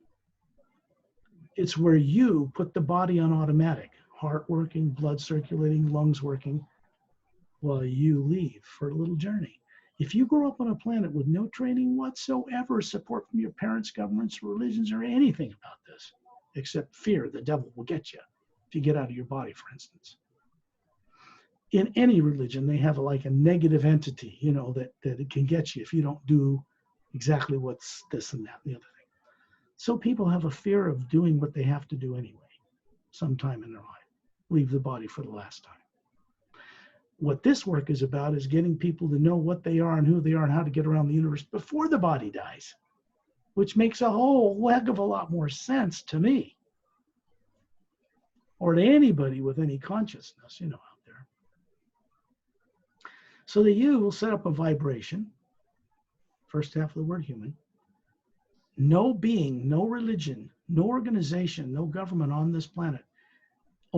It's where you put the body on automatic, heart working, blood circulating, lungs working, while you leave for a little journey. If you grow up on a planet with no training whatsoever, support from your parents, governments, religions, or anything about this, except fear, the devil will get you if you get out of your body, for instance. In any religion, they have like a negative entity, you know, that it can get you if you don't do exactly what's this and that and the other thing. So people have a fear of doing what they have to do anyway, sometime in their life, leave the body for the last time. What this work is about is getting people to know what they are and who they are and how to get around the universe before the body dies, which makes a whole heck of a lot more sense to me, or to anybody with any consciousness, you know, out there. So the you will set up a vibration, first half of the word human. No being, no religion, no organization, no government on this planet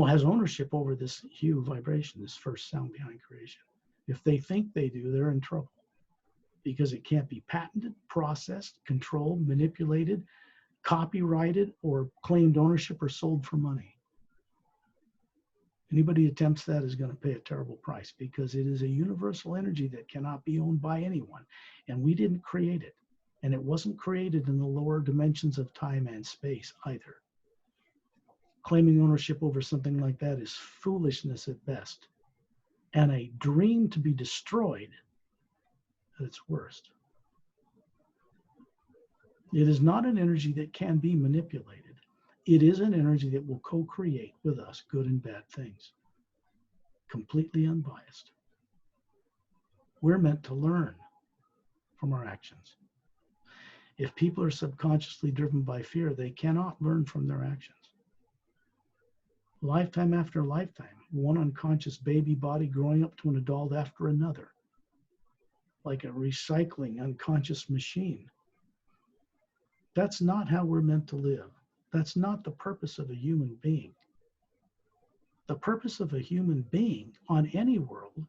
has ownership over this hue vibration, this first sound behind creation. If they think they do, they're in trouble, because it can't be patented, processed, controlled, manipulated, copyrighted, or claimed ownership or sold for money. Anybody who attempts that is going to pay a terrible price, because it is a universal energy that cannot be owned by anyone. And we didn't create it. And it wasn't created in the lower dimensions of time and space either. Claiming ownership over something like that is foolishness at best, and a dream to be destroyed at its worst. It is not an energy that can be manipulated. It is an energy that will co-create with us good and bad things, completely unbiased. We're meant to learn from our actions. If people are subconsciously driven by fear, they cannot learn from their actions. Lifetime after lifetime, one unconscious baby body growing up to an adult after another, like a recycling unconscious machine. That's not how we're meant to live. That's not the purpose of a human being. The purpose of a human being on any world,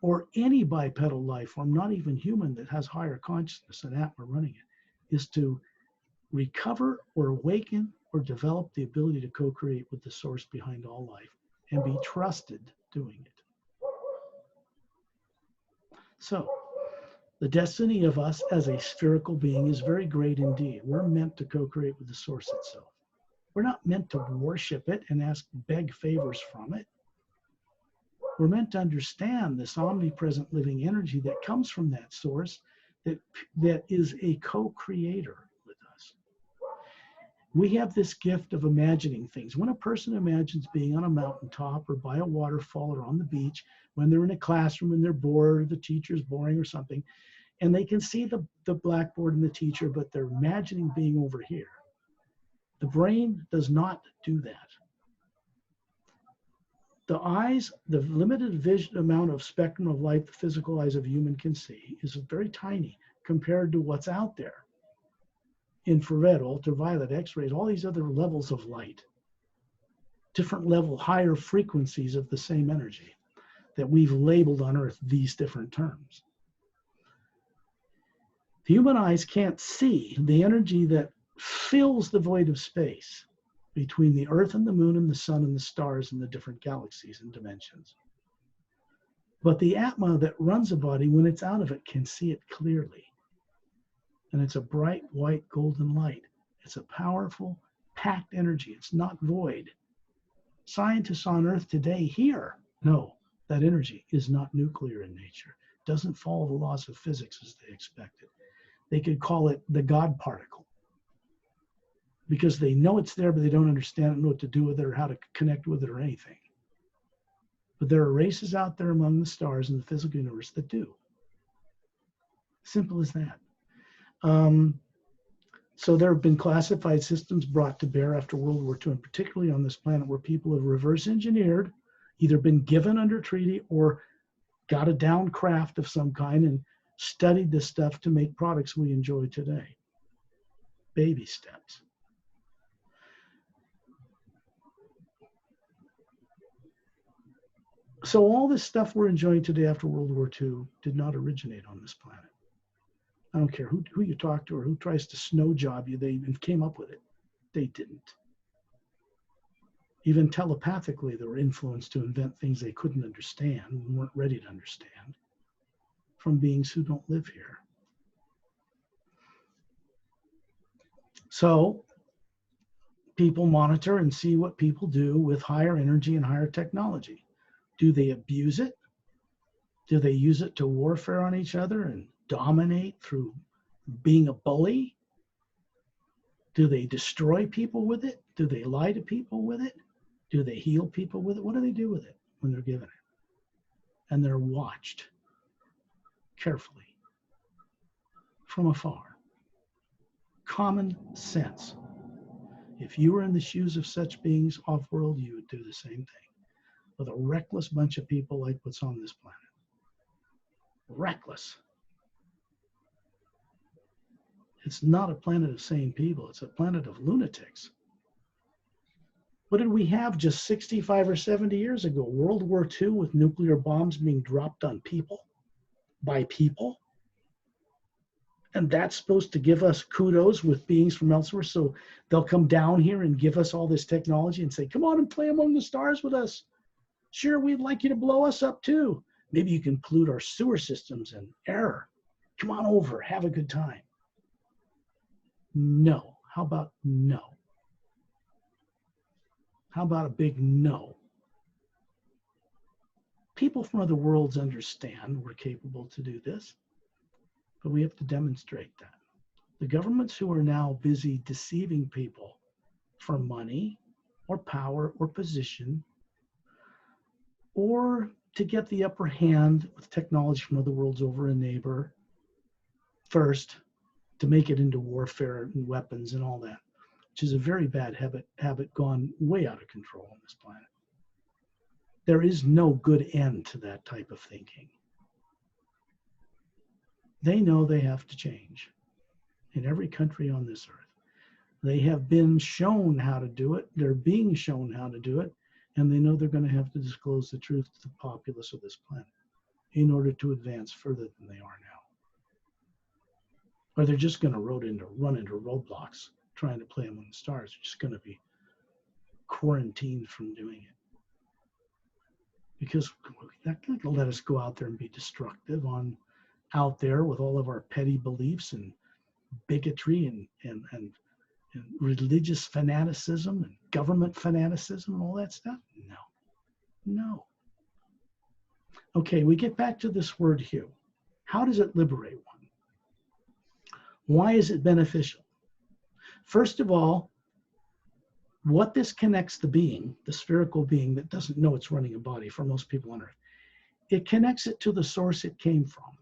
or any bipedal life form, not even human, that has higher consciousness than Atma running it, is to recover or awaken or develop the ability to co-create with the source behind all life and be trusted doing it. So, the destiny of us as a spherical being is very great indeed. We're meant to co-create with the source itself. We're not meant to worship it and beg favors from it. We're meant to understand this omnipresent living energy that comes from that source, that is a co-creator with us. We have this gift of imagining things. When a person imagines being on a mountaintop or by a waterfall or on the beach, when they're in a classroom and they're bored, or the teacher's boring or something, and they can see the blackboard and the teacher, but they're imagining being over here. The brain does not do that. The eyes, the limited vision amount of spectrum of light the physical eyes of a human can see is very tiny compared to what's out there. Infrared, ultraviolet, X-rays, all these other levels of light, different level, higher frequencies of the same energy that we've labeled on Earth these different terms. The human eyes can't see the energy that fills the void of space between the Earth and the Moon and the Sun and the stars and the different galaxies and dimensions. But the Atma that runs a body, when it's out of it, can see it clearly. And it's a bright, white, golden light. It's a powerful, packed energy. It's not void. Scientists on Earth today here know that energy is not nuclear in nature. It doesn't follow the laws of physics as they expected. They could call it the God particle, because they know it's there, but they don't understand it, know what to do with it, or how to connect with it, or anything. But there are races out there among the stars in the physical universe that do. Simple as that. So there have been classified systems brought to bear after World War II, and particularly on this planet, where people have reverse engineered, either been given under treaty or got a down craft of some kind, and studied this stuff to make products we enjoy today. Baby steps. So all this stuff we're enjoying today after World War II did not originate on this planet. I don't care who you talk to or who tries to snow job you, they came up with it. They didn't. Even telepathically, they were influenced to invent things they couldn't understand and weren't ready to understand from beings who don't live here. So people monitor and see what people do with higher energy and higher technology. Do they abuse it? Do they use it to warfare on each other and dominate through being a bully? Do they destroy people with it? Do they lie to people with it? Do they heal people with it? What do they do with it when they're given it? And they're watched carefully from afar. Common sense. If you were in the shoes of such beings off-world, you would do the same thing with a reckless bunch of people like what's on this planet. Reckless. It's not a planet of sane people. It's a planet of lunatics. What did we have just 65 or 70 years ago? World War II with nuclear bombs being dropped on people by people? And that's supposed to give us kudos with beings from elsewhere. So they'll come down here and give us all this technology and say, come on and play among the stars with us. Sure, we'd like you to blow us up too. Maybe you can pollute our sewer systems and air. Come on over, have a good time. No. How about no? How about a big no? People from other worlds understand we're capable to do this, but we have to demonstrate that. The governments who are now busy deceiving people for money or power or position, or to get the upper hand with technology from other worlds over a neighbor first, to make it into warfare and weapons and all that, which is a very bad habit gone way out of control on this planet. There is no good end to that type of thinking. They know they have to change in every country on this earth. They have been shown how to do it. They're being shown how to do it. And they know they're going to have to disclose the truth to the populace of this planet in order to advance further than they are now. Or they're just going to run into roadblocks trying to play among the stars. They're just going to be quarantined from doing it. Because they're not going to let us go out there and be destructive out there with all of our petty beliefs and bigotry and religious fanaticism and government fanaticism and all that stuff? No. Okay, we get back to this word hue. How does it liberate one? Why is it beneficial? First of all, what this connects the being, the spherical being that doesn't know it's running a body for most people on Earth, it connects it to the source it came from,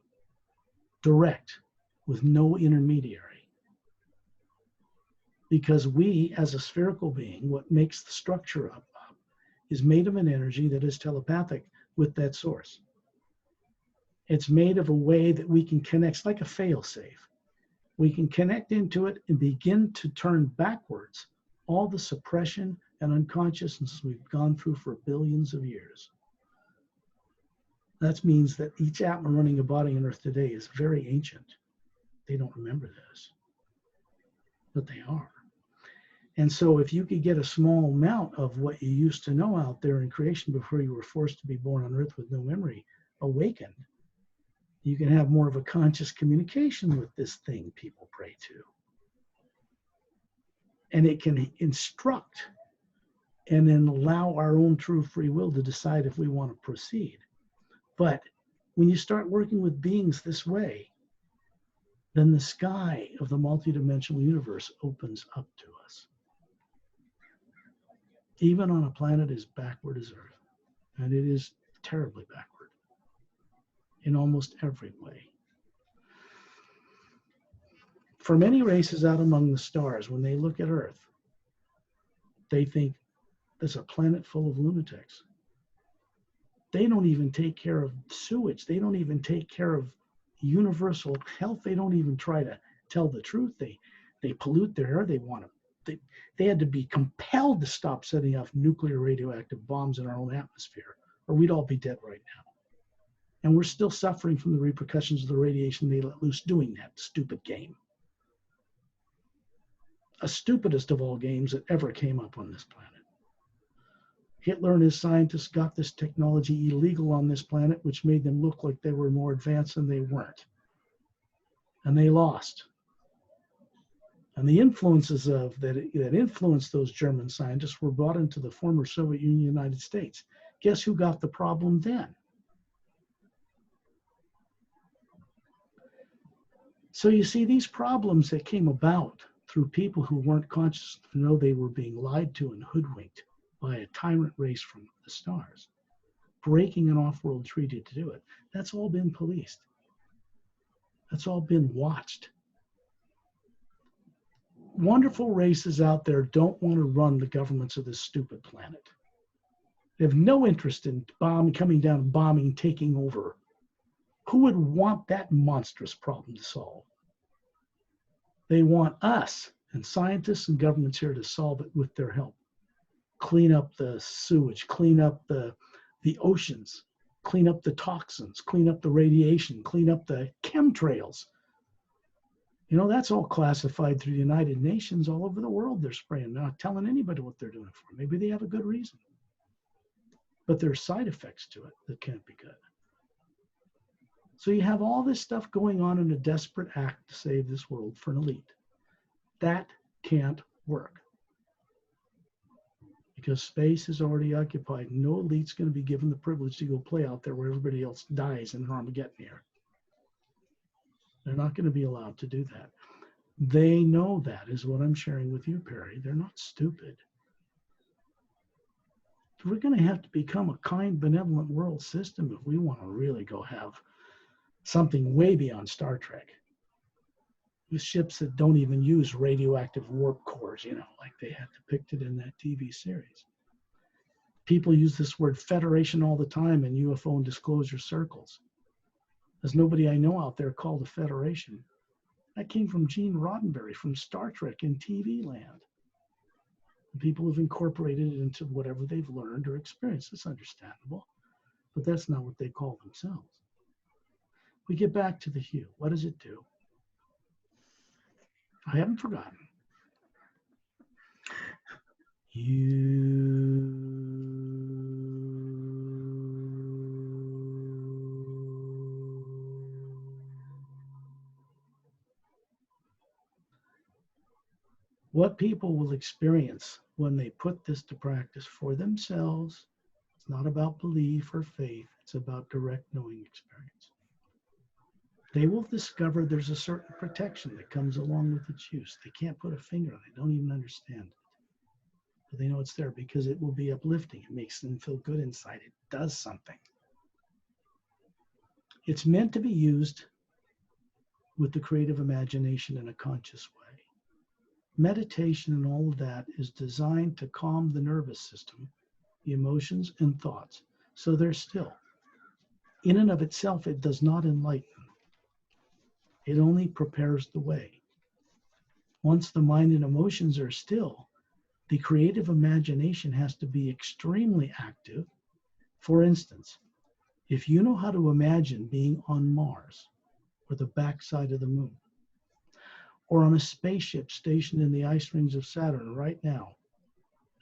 direct, with no intermediary. Because we, as a spherical being, what makes the structure up is made of an energy that is telepathic with that source. It's made of a way that we can connect, it's like a fail-safe. We can connect into it and begin to turn backwards all the suppression and unconsciousness we've gone through for billions of years. That means that each Atma running a body on Earth today is very ancient. They don't remember this, but they are. And so if you could get a small amount of what you used to know out there in creation before you were forced to be born on Earth with no memory awakened, you can have more of a conscious communication with this thing people pray to. And it can instruct and then allow our own true free will to decide if we want to proceed. But when you start working with beings this way, then the sky of the multidimensional universe opens up to us. Even on a planet as backward as Earth. And it is terribly backward in almost every way. For many races out among the stars, when they look at Earth, they think there's a planet full of lunatics. They don't even take care of sewage. They don't even take care of universal health. They don't even try to tell the truth. They pollute their air. They had to be compelled to stop setting off nuclear radioactive bombs in our own atmosphere, or we'd all be dead right now. And we're still suffering from the repercussions of the radiation they let loose doing that stupid game. A stupidest of all games that ever came up on this planet. Hitler and his scientists got this technology illegal on this planet, which made them look like they were more advanced than they weren't. And they lost. And the influences that influenced those German scientists were brought into the former Soviet Union, United States. Guess who got the problem then? So you see, these problems that came about through people who weren't conscious to know they were being lied to and hoodwinked by a tyrant race from the stars, breaking an off-world treaty to do it. That's all been policed. That's all been watched. Wonderful races out there don't want to run the governments of this stupid planet. They have no interest in coming down, bombing, taking over. Who would want that monstrous problem to solve? They want us and scientists and governments here to solve it with their help. Clean up the sewage, clean up the oceans, clean up the toxins, clean up the radiation, clean up the chemtrails. You know, that's all classified through the United Nations all over the world. They're spraying, not telling anybody what they're doing it for. Maybe they have a good reason. But there are side effects to it that can't be good. So you have all this stuff going on in a desperate act to save this world for an elite. That can't work. Because space is already occupied. No elite's going to be given the privilege to go play out there where everybody else dies in Armageddon here. They're not going to be allowed to do that. They know that, is what I'm sharing with you, Perry. They're not stupid. We're going to have to become a kind, benevolent world system if we want to really go have something way beyond Star Trek. With ships that don't even use radioactive warp cores, you know, like they had depicted in that TV series. People use this word federation all the time in UFO and disclosure circles. There's nobody I know out there called a federation. That came from Gene Roddenberry from Star Trek in TV land. People have incorporated it into whatever they've learned or experienced. It's understandable, but that's not what they call themselves. We get back to the hue. What does it do? I haven't forgotten. What people will experience when they put this to practice for themselves, it's not about belief or faith, it's about direct knowing experience. They will discover there's a certain protection that comes along with its use. They can't put a finger on it, they don't even understand it. But they know it's there because it will be uplifting. It makes them feel good inside. It does something. It's meant to be used with the creative imagination in a conscious way. Meditation and all of that is designed to calm the nervous system, the emotions and thoughts, so they're still. In and of itself, it does not enlighten. It only prepares the way. Once the mind and emotions are still, the creative imagination has to be extremely active. For instance, if you know how to imagine being on Mars or the backside of the moon, or on a spaceship stationed in the ice rings of Saturn right now,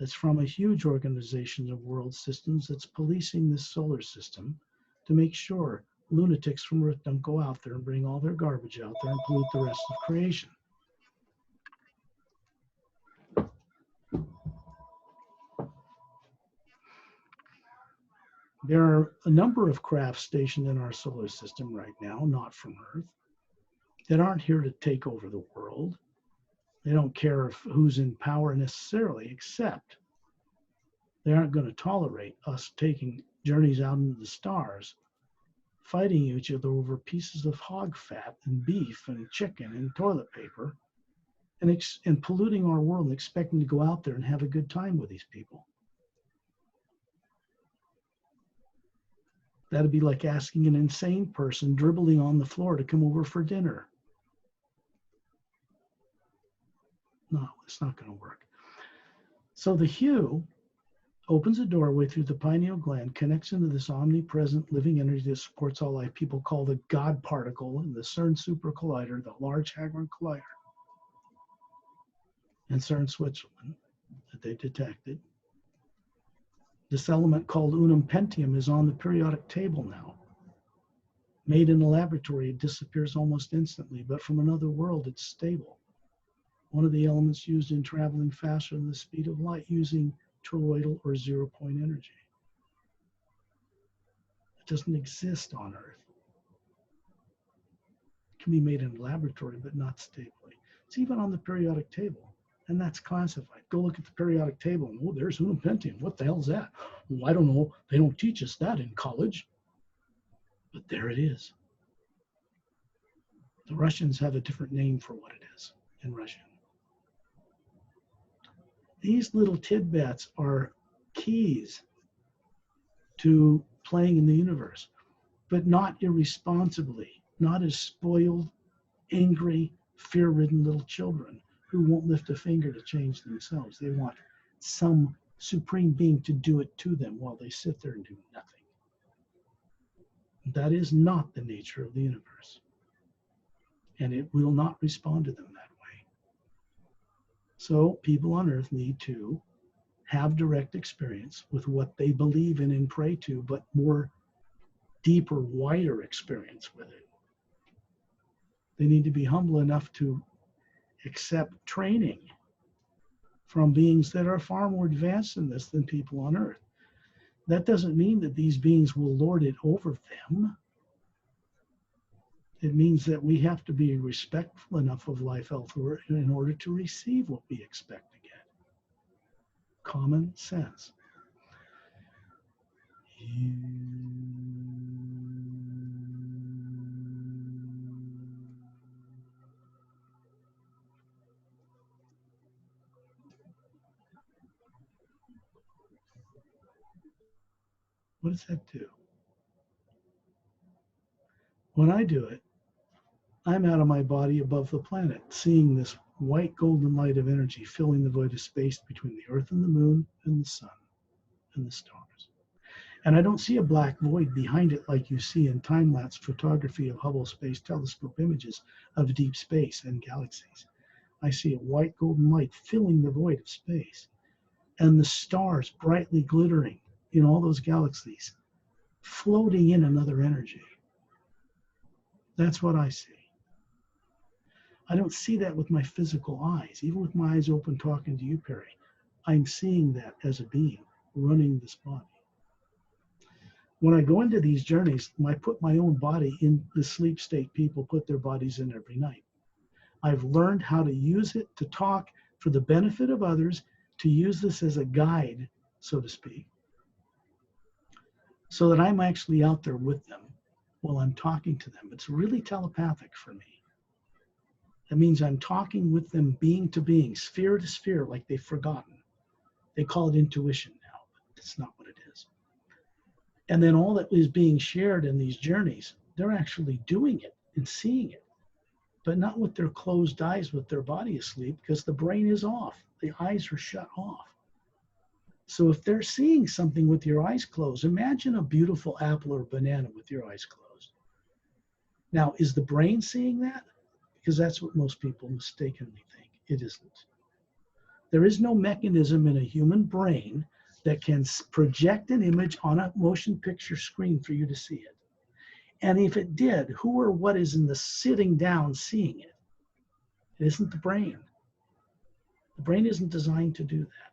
that's from a huge organization of world systems that's policing this solar system to make sure lunatics from Earth don't go out there and bring all their garbage out there and pollute the rest of creation. There are a number of craft stationed in our solar system right now, not from Earth, that aren't here to take over the world. They don't care who's in power necessarily, except they aren't going to tolerate us taking journeys out into the stars, fighting each other over pieces of hog fat and beef and chicken and toilet paper, and polluting our world and expecting to go out there and have a good time with these people. That'd be like asking an insane person dribbling on the floor to come over for dinner. No, it's not going to work. So the hue opens a doorway through the pineal gland, connects into this omnipresent living energy that supports all life. People call the God particle in the CERN Super Collider, the Large Hadron Collider in CERN, Switzerland, that they detected. This element called unum pentium is on the periodic table now. Made in a laboratory, it disappears almost instantly, but from another world, it's stable. One of the elements used in traveling faster than the speed of light using toroidal or zero-point energy. It doesn't exist on Earth. It can be made in a laboratory, but not stably. It's even on the periodic table, and that's classified. Go look at the periodic table, and oh, there's unum pentium. What the hell's that? Well, I don't know. They don't teach us that in college. But there it is. The Russians have a different name for what it is in Russian. These little tidbits are keys to playing in the universe, but not irresponsibly, not as spoiled, angry, fear-ridden little children who won't lift a finger to change themselves. They want some supreme being to do it to them while they sit there and do nothing. That is not the nature of the universe. And it will not respond to them that way. So people on Earth need to have direct experience with what they believe in and pray to, but more deeper, wider experience with it. They need to be humble enough to accept training from beings that are far more advanced in this than people on Earth. That doesn't mean that these beings will lord it over them. It means that we have to be respectful enough of life elsewhere in order to receive what we expect to get. Common sense. What does that do? When I do it, I'm out of my body above the planet, seeing this white golden light of energy filling the void of space between the Earth and the Moon and the Sun and the stars. And I don't see a black void behind it like you see in time-lapse photography of Hubble Space Telescope images of deep space and galaxies. I see a white golden light filling the void of space and the stars brightly glittering in all those galaxies, floating in another energy. That's what I see. I don't see that with my physical eyes. Even with my eyes open talking to you, Perry, I'm seeing that as a being running this body. When I go into these journeys, I put my own body in the sleep state people put their bodies in every night. I've learned how to use it to talk for the benefit of others, to use this as a guide, so to speak, so that I'm actually out there with them while I'm talking to them. It's really telepathic for me. That means I'm talking with them being to being, sphere to sphere, like they've forgotten. They call it intuition now, but that's not what it is. And then all that is being shared in these journeys, they're actually doing it and seeing it, but not with their closed eyes, with their body asleep, because the brain is off. The eyes are shut off. So if they're seeing something with your eyes closed, imagine a beautiful apple or banana with your eyes closed. Now, is the brain seeing that? Because that's what most people mistakenly think. It isn't. There is no mechanism in a human brain that can project an image on a motion picture screen for you to see it. And if it did, who or what is in the sitting down seeing it? It isn't the brain. The brain isn't designed to do that.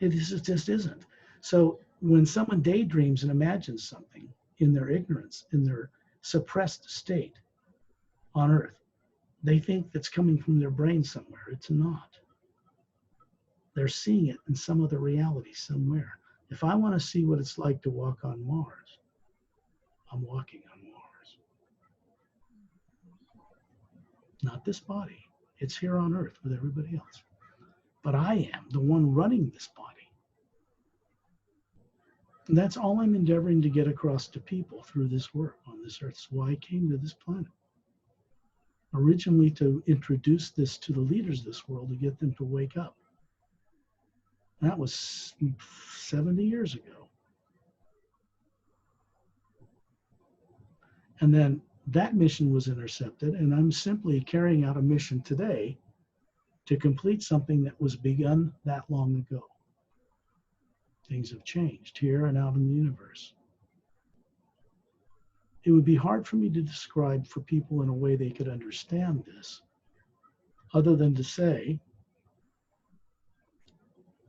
It just isn't. So when someone daydreams and imagines something in their ignorance, in their suppressed state on Earth, they think that's coming from their brain somewhere. It's not. They're seeing it in some other reality somewhere. If I want to see what it's like to walk on Mars, I'm walking on Mars. Not this body. It's here on Earth with everybody else. But I am the one running this body. And that's all I'm endeavoring to get across to people through this work on this earth. That's why I came to this planet. Originally to introduce this to the leaders of this world, to get them to wake up. That was 70 years ago. And then that mission was intercepted, and I'm simply carrying out a mission today to complete something that was begun that long ago. Things have changed here and out in the universe. It would be hard for me to describe for people in a way they could understand this, other than to say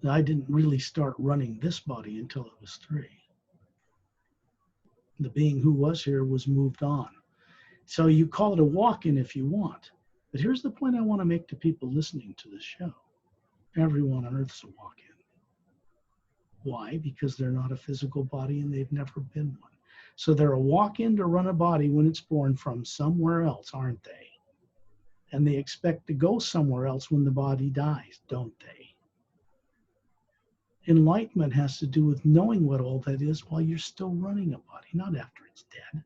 that I didn't really start running this body until it was 3. The being who was here was moved on. So you call it a walk-in if you want. But here's the point I want to make to people listening to this show. Everyone on Earth's a walk-in. Why? Because they're not a physical body and they've never been one. So they're a walk-in to run a body when it's born from somewhere else, aren't they? And they expect to go somewhere else when the body dies, don't they? Enlightenment has to do with knowing what all that is while you're still running a body, not after it's dead.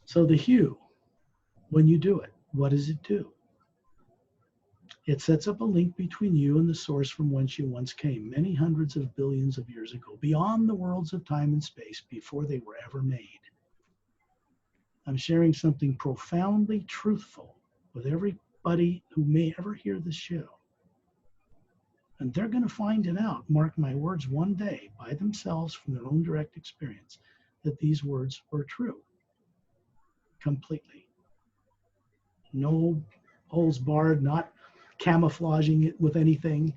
So the hue, when you do it, what does it do? It sets up a link between you and the source from whence you once came, many hundreds of billions of years ago, beyond the worlds of time and space before they were ever made. I'm sharing something profoundly truthful with everybody who may ever hear this show. And they're going to find it out, mark my words, one day by themselves from their own direct experience, that these words were true. Completely. No holes barred, not camouflaging it with anything,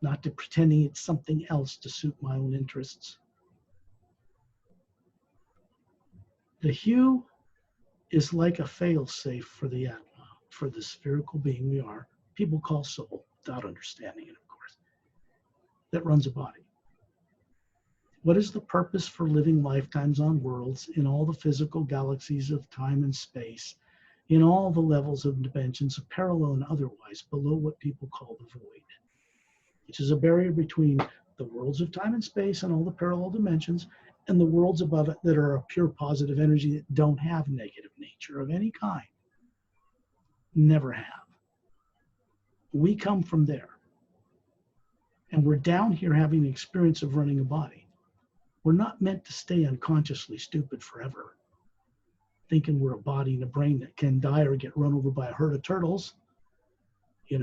not to pretending it's something else to suit my own interests. The hue is like a fail-safe for the Atma, for the spherical being we are, people call soul, without understanding it, of course, that runs a body. What is the purpose for living lifetimes on worlds in all the physical galaxies of time and space, in all the levels of dimensions, of parallel and otherwise, below what people call the void, which is a barrier between the worlds of time and space and all the parallel dimensions and the worlds above it that are a pure positive energy that don't have negative nature of any kind. Never have. We come from there. And we're down here having the experience of running a body. We're not meant to stay unconsciously stupid forever, thinking we're a body and a brain that can die or get run over by a herd of turtles,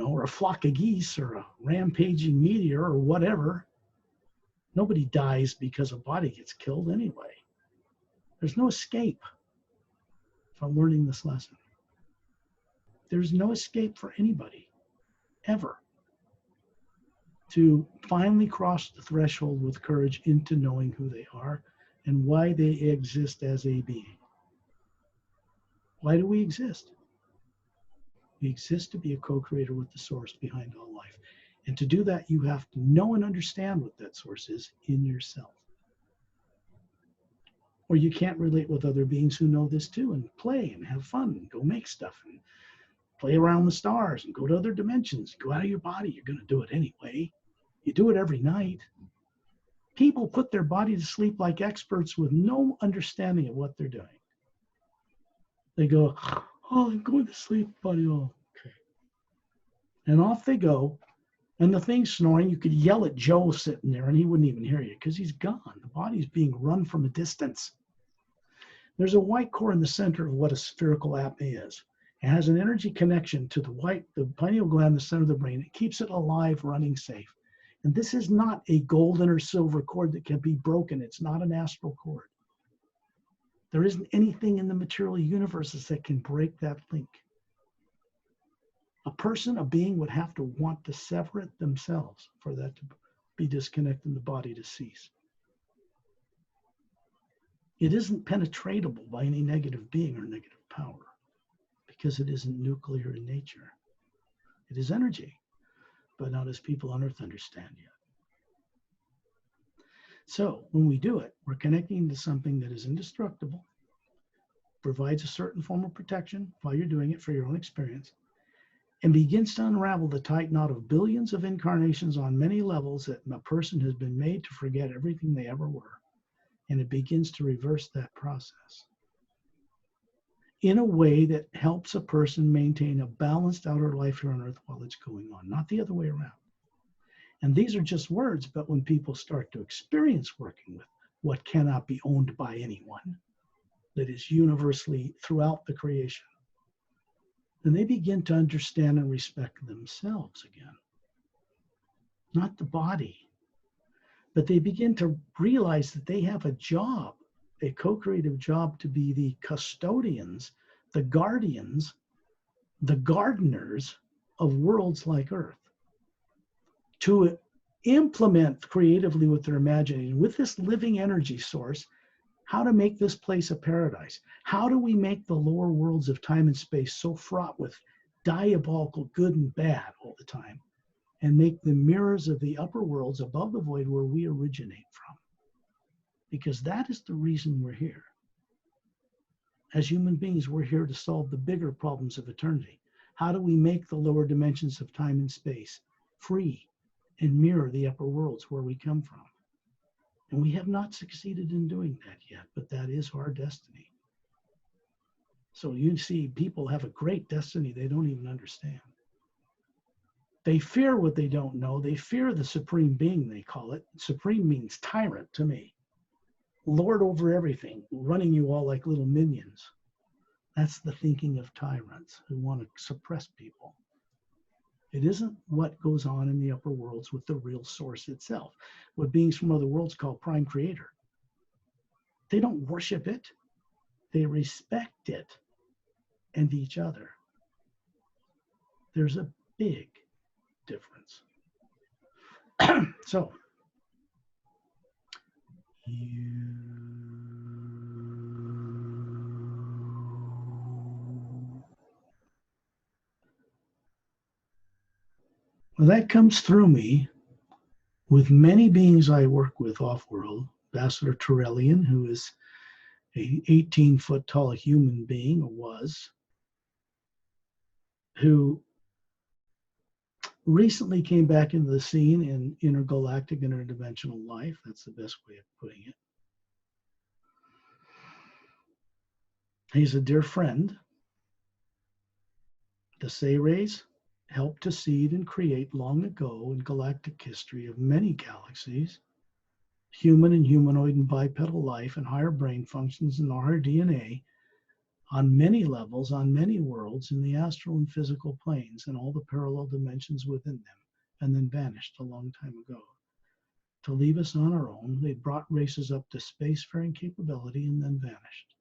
or a flock of geese or a rampaging meteor or whatever. Nobody dies because a body gets killed anyway. There's no escape from learning this lesson. There's no escape for anybody, ever, to finally cross the threshold with courage into knowing who they are and why they exist as a being. Why do we exist? We exist to be a co-creator with the source behind all life. And to do that, you have to know and understand what that source is in yourself. Or you can't relate with other beings who know this too and play and have fun and go make stuff and play around the stars and go to other dimensions. Go out of your body. You're going to do it anyway. You do it every night. People put their body to sleep like experts with no understanding of what they're doing. They go, oh, I'm going to sleep, buddy. Oh, okay. And off they go. And the thing's snoring. You could yell at Joe sitting there and he wouldn't even hear you because he's gone. The body's being run from a distance. There's a white core in the center of what a spherical Atma is. It has an energy connection to the pineal gland in the center of the brain. It keeps it alive, running safe. And this is not a golden or silver cord that can be broken. It's not an astral cord. There isn't anything in the material universes that can break that link. A person, a being, would have to want to sever it themselves for that to be disconnected and the body to cease. It isn't penetratable by any negative being or negative power because it isn't nuclear in nature. It is energy, but not as people on Earth understand yet. So when we do it, we're connecting to something that is indestructible, provides a certain form of protection while you're doing it for your own experience, and begins to unravel the tight knot of billions of incarnations on many levels that a person has been made to forget everything they ever were. And it begins to reverse that process in a way that helps a person maintain a balanced outer life here on earth while it's going on, not the other way around. And these are just words, but when people start to experience working with what cannot be owned by anyone, that is universally throughout the creation, then they begin to understand and respect themselves again. Not the body, but they begin to realize that they have a job, a co-creative job, to be the custodians, the guardians, the gardeners of worlds like Earth, to implement creatively with their imagination, with this living energy source, how to make this place a paradise. How do we make the lower worlds of time and space so fraught with diabolical good and bad all the time, and make them mirrors of the upper worlds above the void where we originate from? Because that is the reason we're here. As human beings, we're here to solve the bigger problems of eternity. How do we make the lower dimensions of time and space free and mirror the upper worlds where we come from? And we have not succeeded in doing that yet, but that is our destiny. So you see, people have a great destiny they don't even understand. They fear what they don't know. They fear the supreme being, they call it. Supreme means tyrant to me. Lord over everything, running you all like little minions. That's the thinking of tyrants who want to suppress people. It isn't what goes on in the upper worlds with the real source itself, what beings from other worlds call prime creator. They don't worship it. They respect it and each other. There's a big difference. So, well, that comes through me with many beings I work with off-world. Ambassador Turellian, who is a 18-foot tall human being, or was, who recently came back into the scene in intergalactic, interdimensional life. That's the best way of putting it. He's a dear friend. The Say-Rays helped to seed and create long ago in galactic history of many galaxies, human and humanoid and bipedal life and higher brain functions and higher DNA on many levels, on many worlds, in the astral and physical planes and all the parallel dimensions within them, and then vanished a long time ago. To leave us on our own, they brought races up to spacefaring capability and then vanished.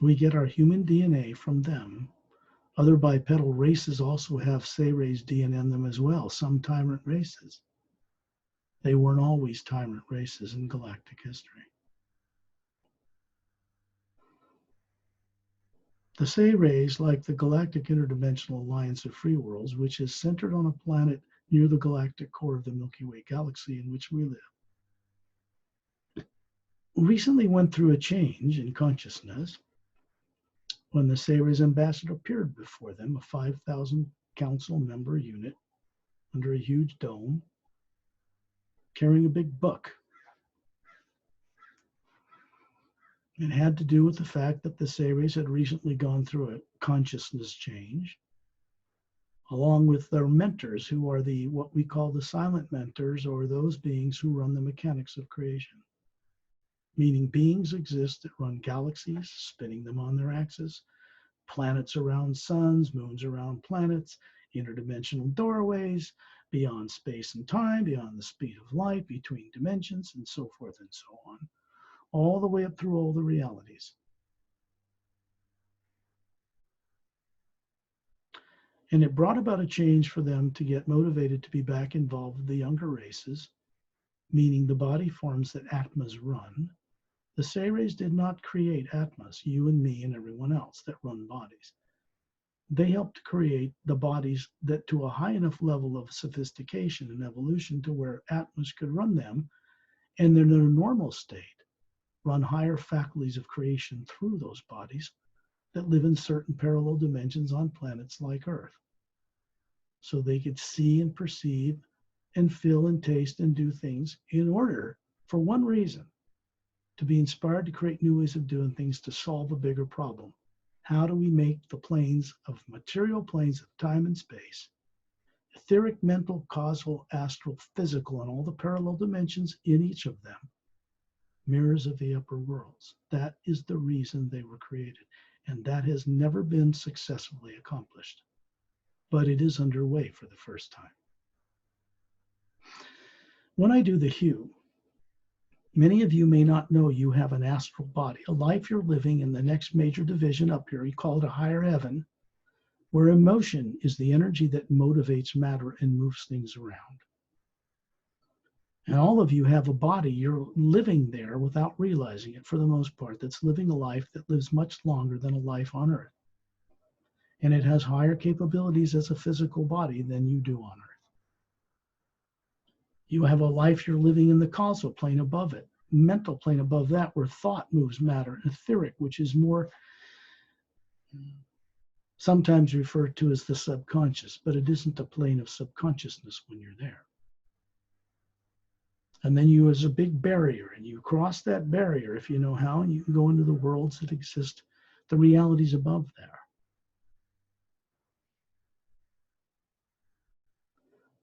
We get our human DNA from them. Other bipedal races also have Say-Rays DNA in them as well, some tyrant races. They weren't always tyrant races in galactic history. The Say-Rays, like the Galactic Interdimensional Alliance of Free Worlds, which is centered on a planet near the galactic core of the Milky Way galaxy in which we live, recently went through a change in consciousness when the Say-Rays ambassador appeared before them, a 5,000 council member unit under a huge dome, carrying a big book. It had to do with the fact that the Say-Rays had recently gone through a consciousness change, along with their mentors, who are what we call the silent mentors, or those beings who run the mechanics of creation. Meaning beings exist that run galaxies, spinning them on their axis, planets around suns, moons around planets, interdimensional doorways, beyond space and time, beyond the speed of light, between dimensions, and so forth and so on, all the way up through all the realities. And it brought about a change for them to get motivated to be back involved with the younger races, meaning the body forms that Atmas run. The Say-Rays did not create Atmas, you and me and everyone else that run bodies. They helped create the bodies that to a high enough level of sophistication and evolution to where Atmas could run them, and in their normal state, run higher faculties of creation through those bodies that live in certain parallel dimensions on planets like Earth. So they could see and perceive and feel and taste and do things in order, for one reason, to be inspired to create new ways of doing things to solve a bigger problem. How do we make the planes of material planes of time and space, etheric, mental, causal, astral, physical, and all the parallel dimensions in each of them, mirrors of the upper worlds? That is the reason they were created. And that has never been successfully accomplished. But it is underway for the first time. When I do the hue, many of you may not know you have an astral body, a life you're living in the next major division up here. You call it a higher heaven, where emotion is the energy that motivates matter and moves things around. And all of you have a body. You're living there without realizing it, for the most part, that's living a life that lives much longer than a life on Earth. And it has higher capabilities as a physical body than you do on Earth. You have a life you're living in the causal plane above it, mental plane above that, where thought moves matter, etheric, which is more sometimes referred to as the subconscious, but it isn't a plane of subconsciousness when you're there. And then you as a big barrier, and you cross that barrier if you know how, and you can go into the worlds that exist, the realities above there.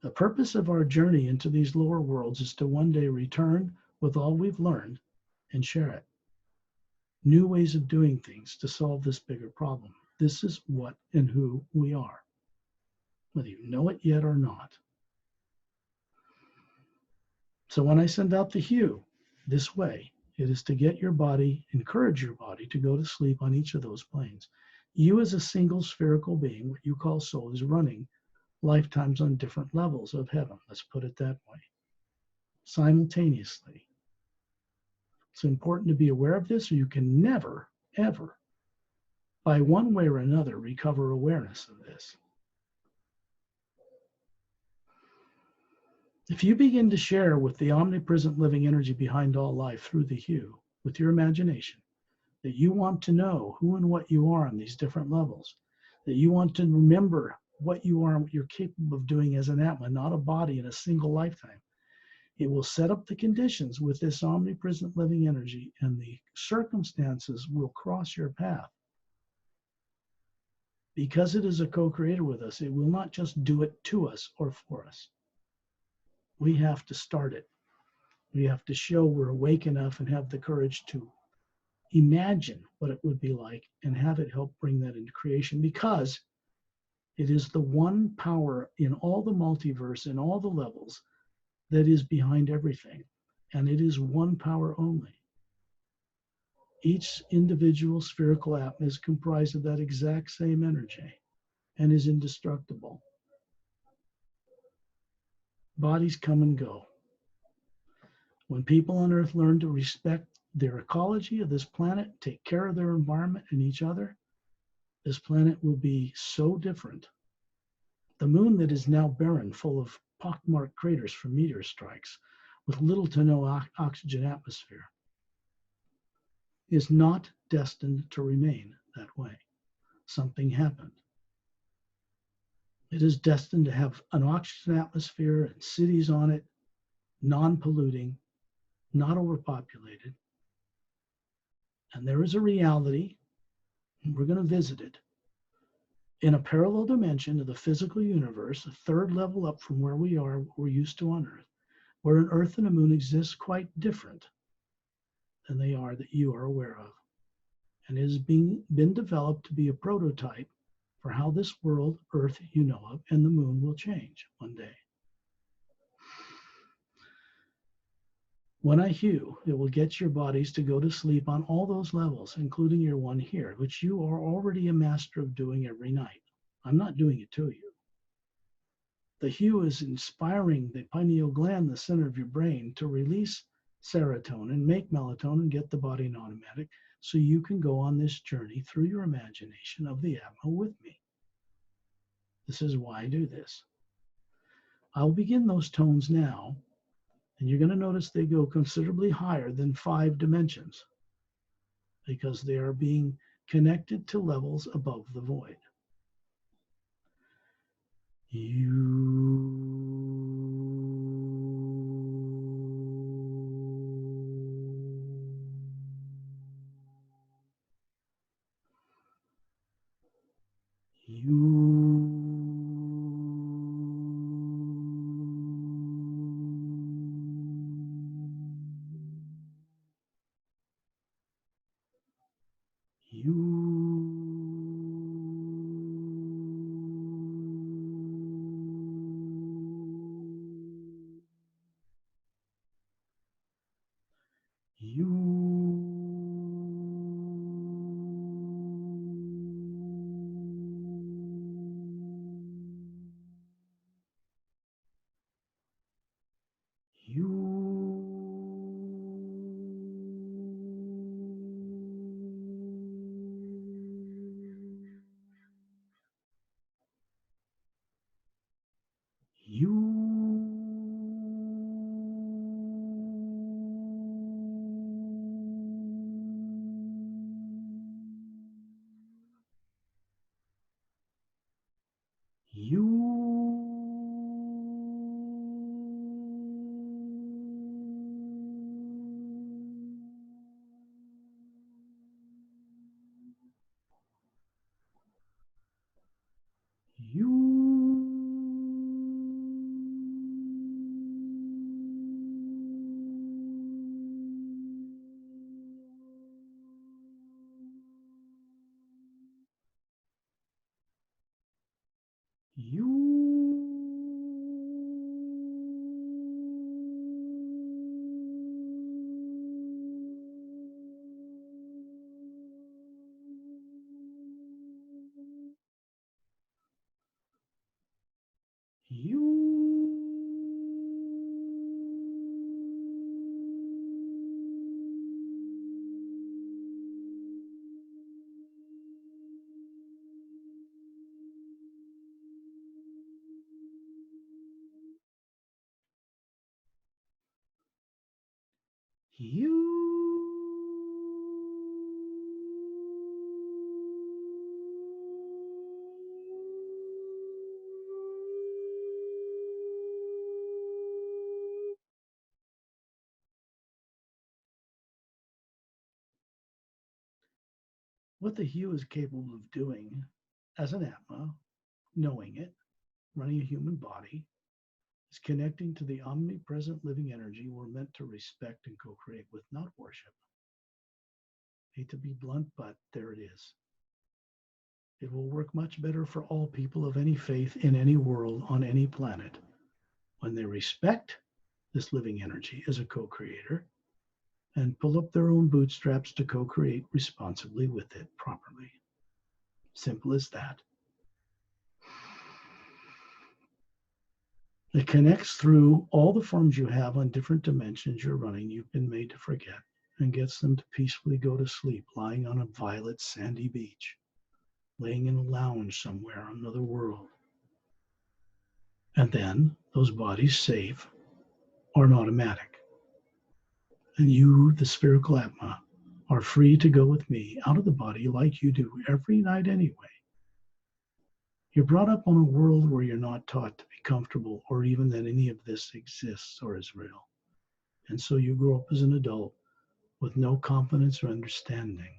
The purpose of our journey into these lower worlds is to one day return with all we've learned and share it. New ways of doing things to solve this bigger problem. This is what and who we are, whether you know it yet or not. So when I send out the hue this way, it is to get your body, encourage your body to go to sleep on each of those planes. You as a single spherical being, what you call soul, is running lifetimes on different levels of heaven. Let's put it that way. Simultaneously. It's important to be aware of this, or you can never, ever, by one way or another, recover awareness of this. If you begin to share with the omnipresent living energy behind all life through the hue, with your imagination, that you want to know who and what you are on these different levels, that you want to remember what you are and what you're capable of doing as an Atma, not a body in a single lifetime, it will set up the conditions with this omnipresent living energy, and the circumstances will cross your path. Because it is a co-creator with us, it will not just do it to us or for us. We have to start it. We have to show we're awake enough and have the courage to imagine what it would be like and have it help bring that into creation, because it is the one power in all the multiverse, in all the levels, that is behind everything. And it is one power only. Each individual spherical atom is comprised of that exact same energy and is indestructible. Bodies come and go. When people on Earth learn to respect their ecology of this planet, take care of their environment and each other, this planet will be so different. The moon that is now barren, full of pockmarked craters from meteor strikes, with little to no oxygen atmosphere, is not destined to remain that way. Something happened. It is destined to have an oxygen atmosphere and cities on it, non-polluting, not overpopulated. And there is a reality, and we're going to visit it, in a parallel dimension of the physical universe, a third level up from where we are, what we're used to on Earth, where an Earth and a moon exist quite different than they are that you are aware of. And it has been developed to be a prototype for how this world, Earth you know of, and the moon will change one day. When I hue, it will get your bodies to go to sleep on all those levels, including your one here, which you are already a master of doing every night. I'm not doing it to you. The hue is inspiring the pineal gland, the center of your brain, to release serotonin, make melatonin, get the body in automatic, so you can go on this journey through your imagination of the Atma with me. This is why I do this. I'll begin those tones now, and you're going to notice they go considerably higher than 5 dimensions, because they are being connected to levels above the void. What the hue is capable of doing as an Atma, knowing it, running a human body, is connecting to the omnipresent living energy we're meant to respect and co-create with, not worship. Hate to be blunt, but there it is. It will work much better for all people of any faith in any world on any planet when they respect this living energy as a co-creator and pull up their own bootstraps to co-create responsibly with it properly. Simple as that. It connects through all the forms you have on different dimensions you're running you've been made to forget, and gets them to peacefully go to sleep lying on a violet sandy beach, laying in a lounge somewhere on another world. And then those bodies save are an automatic. And you, the spherical Atma, are free to go with me out of the body like you do every night anyway. You're brought up on a world where you're not taught to be comfortable or even that any of this exists or is real. And so you grow up as an adult with no confidence or understanding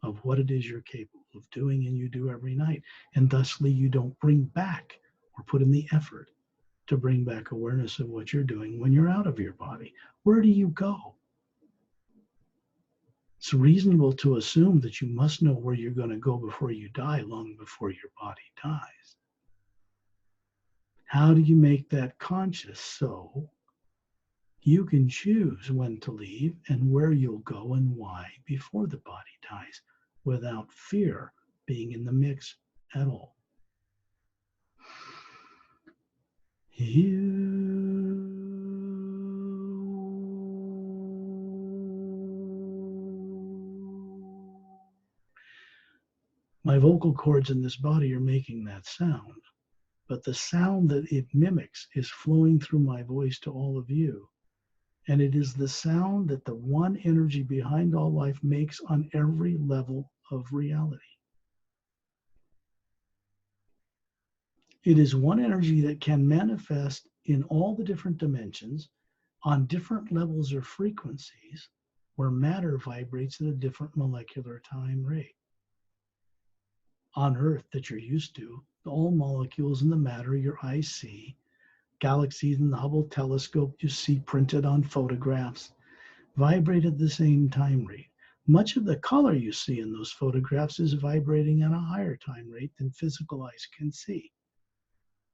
of what it is you're capable of doing and you do every night. And thusly, you don't bring back or put in the effort to bring back awareness of what you're doing when you're out of your body. Where do you go? It's reasonable to assume that you must know where you're going to go before you die, long before your body dies. How do you make that conscious so you can choose when to leave and where you'll go and why before the body dies without fear being in the mix at all? My vocal cords in this body are making that sound, but the sound that it mimics is flowing through my voice to all of you. And it is the sound that the one energy behind all life makes on every level of reality. It is one energy that can manifest in all the different dimensions on different levels or frequencies where matter vibrates at a different molecular time rate. On Earth that you're used to, all molecules in the matter your eyes see, galaxies in the Hubble telescope you see printed on photographs, vibrate at the same time rate. Much of the color you see in those photographs is vibrating at a higher time rate than physical eyes can see.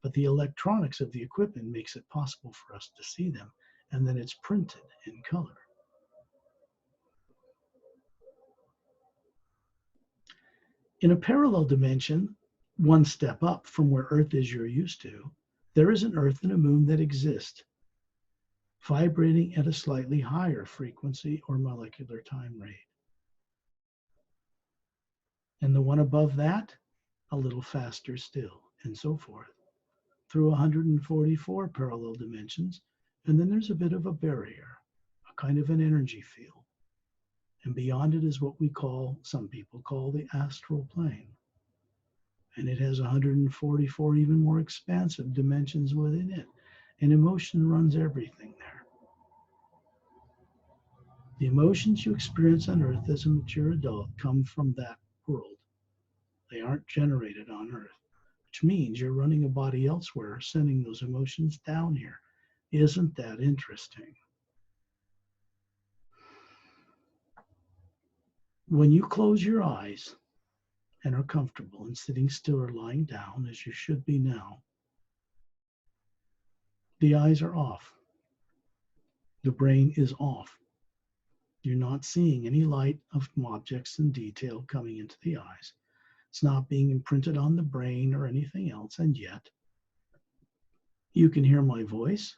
But the electronics of the equipment makes it possible for us to see them, and then it's printed in color. In a parallel dimension, one step up from where Earth is you're used to, there is an Earth and a moon that exist, vibrating at a slightly higher frequency or molecular time rate. And the one above that, a little faster still, and so forth, through 144 parallel dimensions. And then there's a bit of a barrier, a kind of an energy field. And beyond it is what we call, some people call, the astral plane. And it has 144 even more expansive dimensions within it. And emotion runs everything there. The emotions you experience on Earth as a mature adult come from that world. They aren't generated on Earth, which means you're running a body elsewhere, sending those emotions down here. Isn't that interesting? When you close your eyes and are comfortable and sitting still or lying down, as you should be now, the eyes are off. The brain is off. You're not seeing any light of objects and detail coming into the eyes. It's not being imprinted on the brain or anything else, and yet you can hear my voice.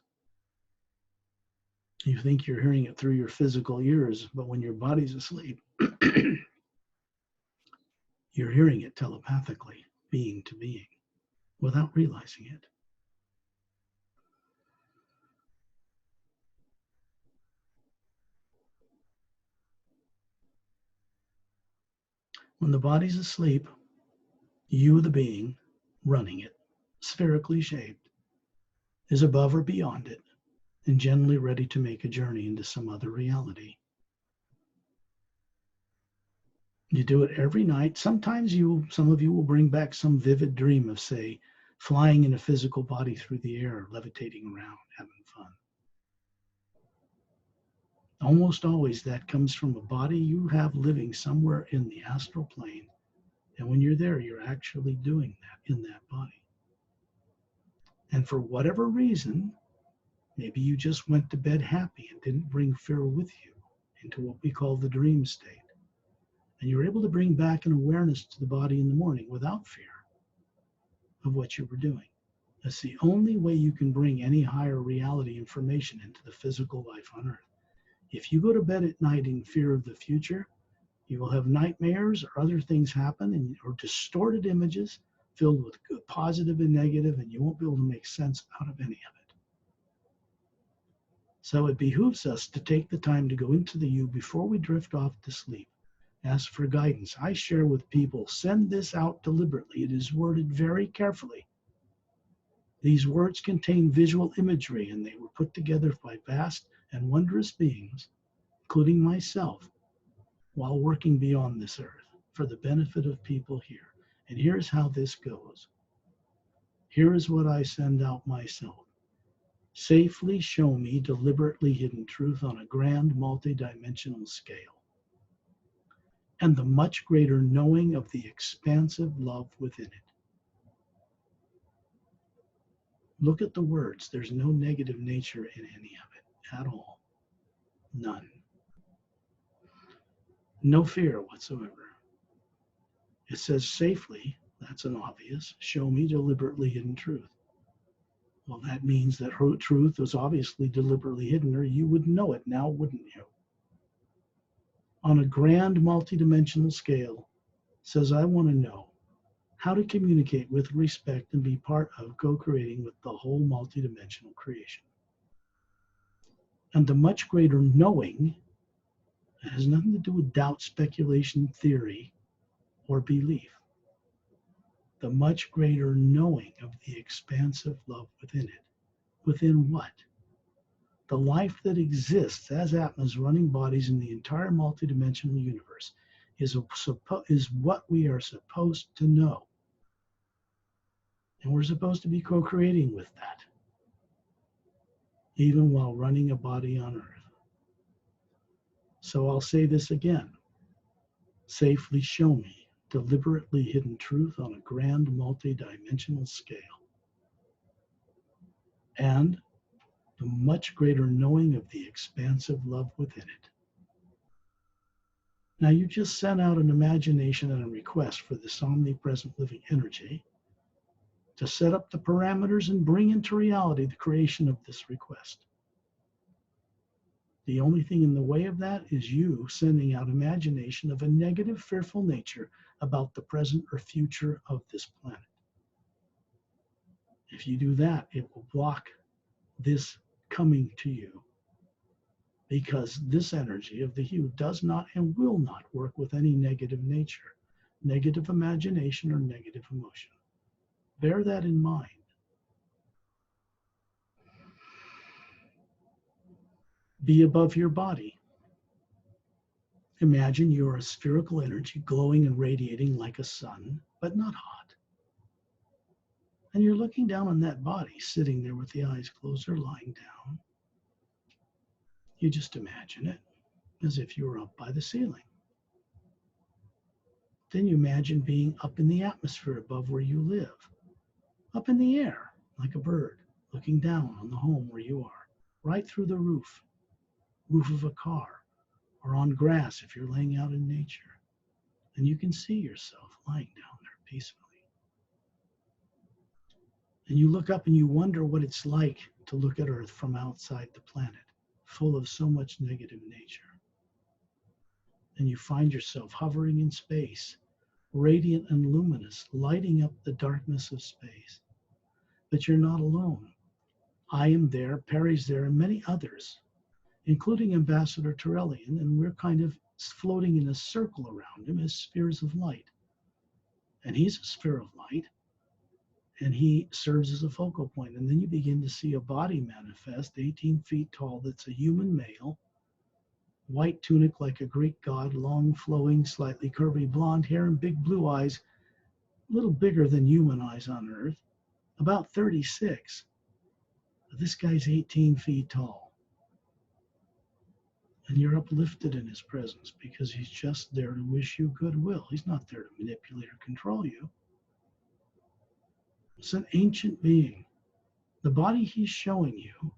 You think you're hearing it through your physical ears, but when your body's asleep, you're hearing it telepathically, being to being, without realizing it. When the body's asleep, you, the being, running it, spherically shaped, is above or beyond it, and generally ready to make a journey into some other reality. You do it every night. Sometimes some of you will bring back some vivid dream of, say, flying in a physical body through the air, levitating around, having fun. Almost always that comes from a body you have living somewhere in the astral plane. And when you're there, you're actually doing that in that body. And for whatever reason, maybe you just went to bed happy and didn't bring fear with you into what we call the dream state. And you're able to bring back an awareness to the body in the morning without fear of what you were doing. That's the only way you can bring any higher reality information into the physical life on Earth. If you go to bed at night in fear of the future, you will have nightmares or other things happen, or distorted images filled with good, positive and negative, and you won't be able to make sense out of any of it. So it behooves us to take the time to go into the you before we drift off to sleep. Ask for guidance. I share with people, send this out deliberately. It is worded very carefully. These words contain visual imagery, and they were put together by vast and wondrous beings, including myself, while working beyond this earth for the benefit of people here. And here's how this goes. Here is what I send out myself. Safely show me deliberately hidden truth on a grand multidimensional scale, and the much greater knowing of the expansive love within it. Look at the words. There's no negative nature in any of it at all. None. No fear whatsoever. It says safely, that's an obvious, show me deliberately hidden truth. Well, that means that her truth was obviously deliberately hidden, or you would know it now, wouldn't you? On a grand multidimensional scale, says I want to know how to communicate with respect and be part of co-creating with the whole multidimensional creation. And the much greater knowing, it has nothing to do with doubt, speculation, theory. or belief. The much greater knowing of the expansive love within it. Within what? The life that exists as Atmas running bodies in the entire multidimensional universe is what we are supposed to know. And we're supposed to be co-creating with that, even while running a body on Earth. So I'll say this again. Safely show me deliberately hidden truth on a grand multidimensional scale. And the much greater knowing of the expansive love within it. Now you just sent out an imagination and a request for this omnipresent living energy to set up the parameters and bring into reality the creation of this request. The only thing in the way of that is you sending out imagination of a negative, fearful nature about the present or future of this planet. If you do that, it will block this coming to you, because this energy of the hue does not and will not work with any negative nature, negative imagination, or negative emotion. Bear that in mind. Be above your body. Imagine you're a spherical energy glowing and radiating like a sun, but not hot. And you're looking down on that body, sitting there with the eyes closed or lying down. You just imagine it as if you were up by the ceiling. Then you imagine being up in the atmosphere above where you live, up in the air like a bird, looking down on the home where you are, right through the roof of a car, or on grass if you're laying out in nature. And you can see yourself lying down there peacefully. And you look up and you wonder what it's like to look at Earth from outside the planet, full of so much negative nature. And you find yourself hovering in space, radiant and luminous, lighting up the darkness of space. But you're not alone. I am there, Perry's there, and many others, including Ambassador Torellian, and we're kind of floating in a circle around him as spheres of light. And he's a sphere of light, and he serves as a focal point. And then you begin to see a body manifest, 18 feet tall, that's a human male, white tunic like a Greek god, long flowing, slightly curvy blonde hair and big blue eyes, a little bigger than human eyes on Earth, about 36. But this guy's 18 feet tall. And you're uplifted in his presence because he's just there to wish you goodwill. He's not there to manipulate or control you. It's an ancient being. The body he's showing you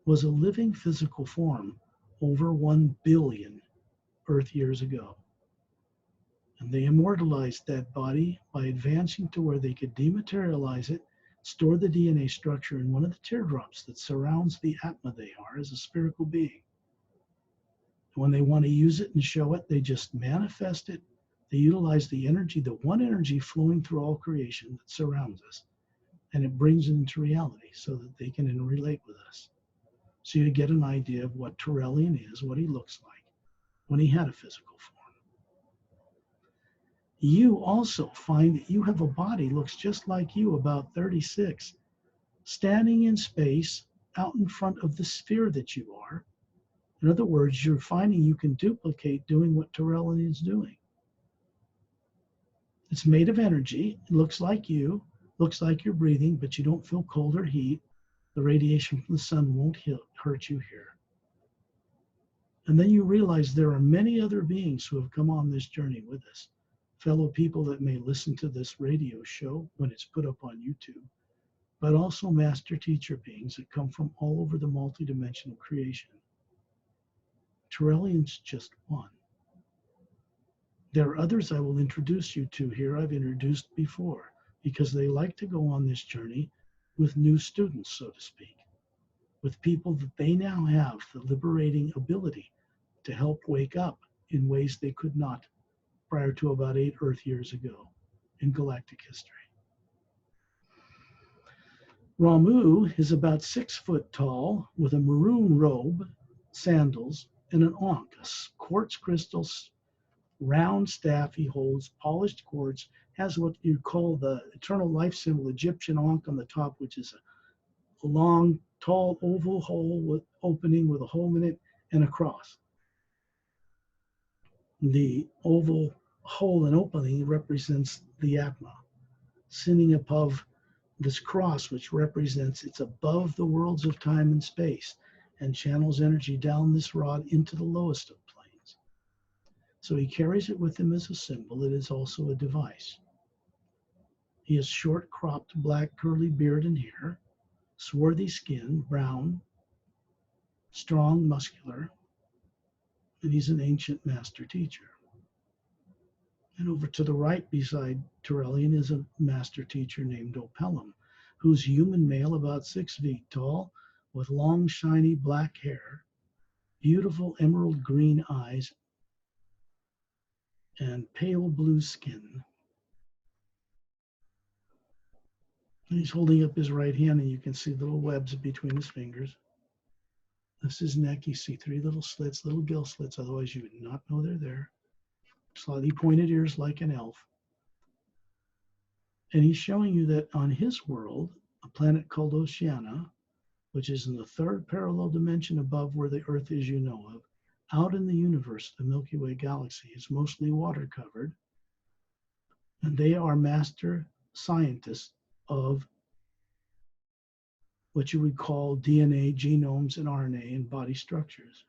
was a living physical form over 1 billion Earth years ago. And they immortalized that body by advancing to where they could dematerialize it, store the DNA structure in one of the teardrops that surrounds the Atma they are as a spherical being. And when they want to use it and show it, they just manifest it. They utilize the energy, the one energy flowing through all creation that surrounds us. And it brings it into reality so that they can relate with us. So you get an idea of what Torellian is, what he looks like when he had a physical form. You also find that you have a body looks just like you, about 36, standing in space out in front of the sphere that you are. In other words, you're finding you can duplicate doing what Torellian is doing. It's made of energy. It looks like you. Looks like you're breathing, but you don't feel cold or heat. The radiation from the sun won't hurt you here. And then you realize there are many other beings who have come on this journey with us, fellow people that may listen to this radio show when it's put up on YouTube, but also master teacher beings that come from all over the multidimensional creation. Torellian's just one. There are others I will introduce you to here I've introduced before, because they like to go on this journey with new students, so to speak, with people that they now have the liberating ability to help wake up in ways they could not prior to about 8 Earth years ago in galactic history. Ramu is about 6 foot tall with a maroon robe, sandals, and an ankh, a quartz crystal round staff he holds, polished quartz, has what you call the eternal life symbol, Egyptian Ankh, on the top, which is a long, tall, oval hole with opening with a hole in it and a cross. The oval hole and opening represents the Atma, sitting above this cross, which represents it's above the worlds of time and space and channels energy down this rod into the lowest of planes. So he carries it with him as a symbol. It is also a device. He has short cropped black curly beard and hair, swarthy skin, brown, strong, muscular, and he's an ancient master teacher. And over to the right beside Turelian is a master teacher named Opelum, who's human male, about 6 feet tall, with long, shiny black hair, beautiful emerald green eyes, and pale blue skin. And he's holding up his right hand, and you can see little webs between his fingers. This is his neck. You see 3 little slits, little gill slits, otherwise you would not know they're there. Slightly pointed ears like an elf. And he's showing you that on his world, a planet called Oceania, which is in the 3rd parallel dimension above where the Earth is, you know of, out in the universe, the Milky Way galaxy is mostly water covered. And they are master scientists of what you would call DNA, genomes, and RNA and body structures.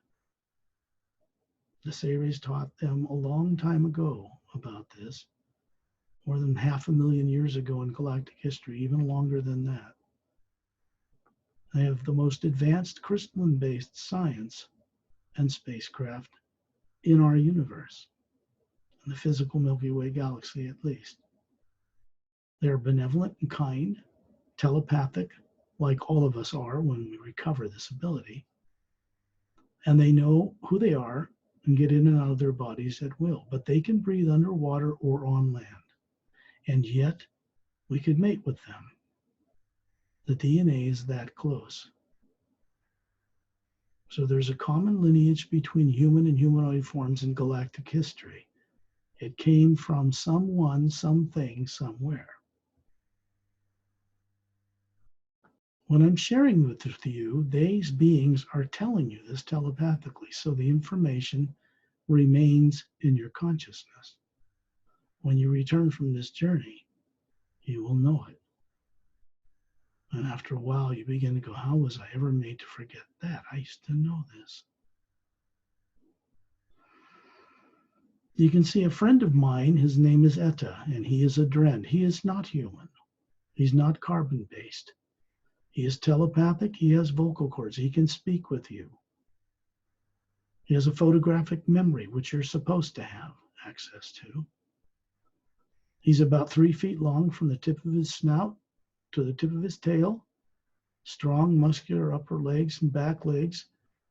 The Sabians taught them a long time ago about this, more than 500,000 years ago in galactic history, even longer than that. They have the most advanced crystalline-based science and spacecraft in our universe, in the physical Milky Way galaxy at least. They're benevolent and kind, telepathic, like all of us are when we recover this ability, and they know who they are and get in and out of their bodies at will, but they can breathe underwater or on land, and yet we could mate with them. The DNA is that close. So there's a common lineage between human and humanoid forms in galactic history. It came from someone, something, somewhere. When I'm sharing with you, these beings are telling you this telepathically, so the information remains in your consciousness. When you return from this journey, you will know it. And after a while, you begin to go, how was I ever made to forget that? I used to know this. You can see a friend of mine, his name is Etta, and he is a Dren. He is not human. He's not carbon-based. He is telepathic. He has vocal cords. He can speak with you. He has a photographic memory, which you're supposed to have access to. He's about 3 feet long from the tip of his snout to the tip of his tail, strong, muscular upper legs and back legs,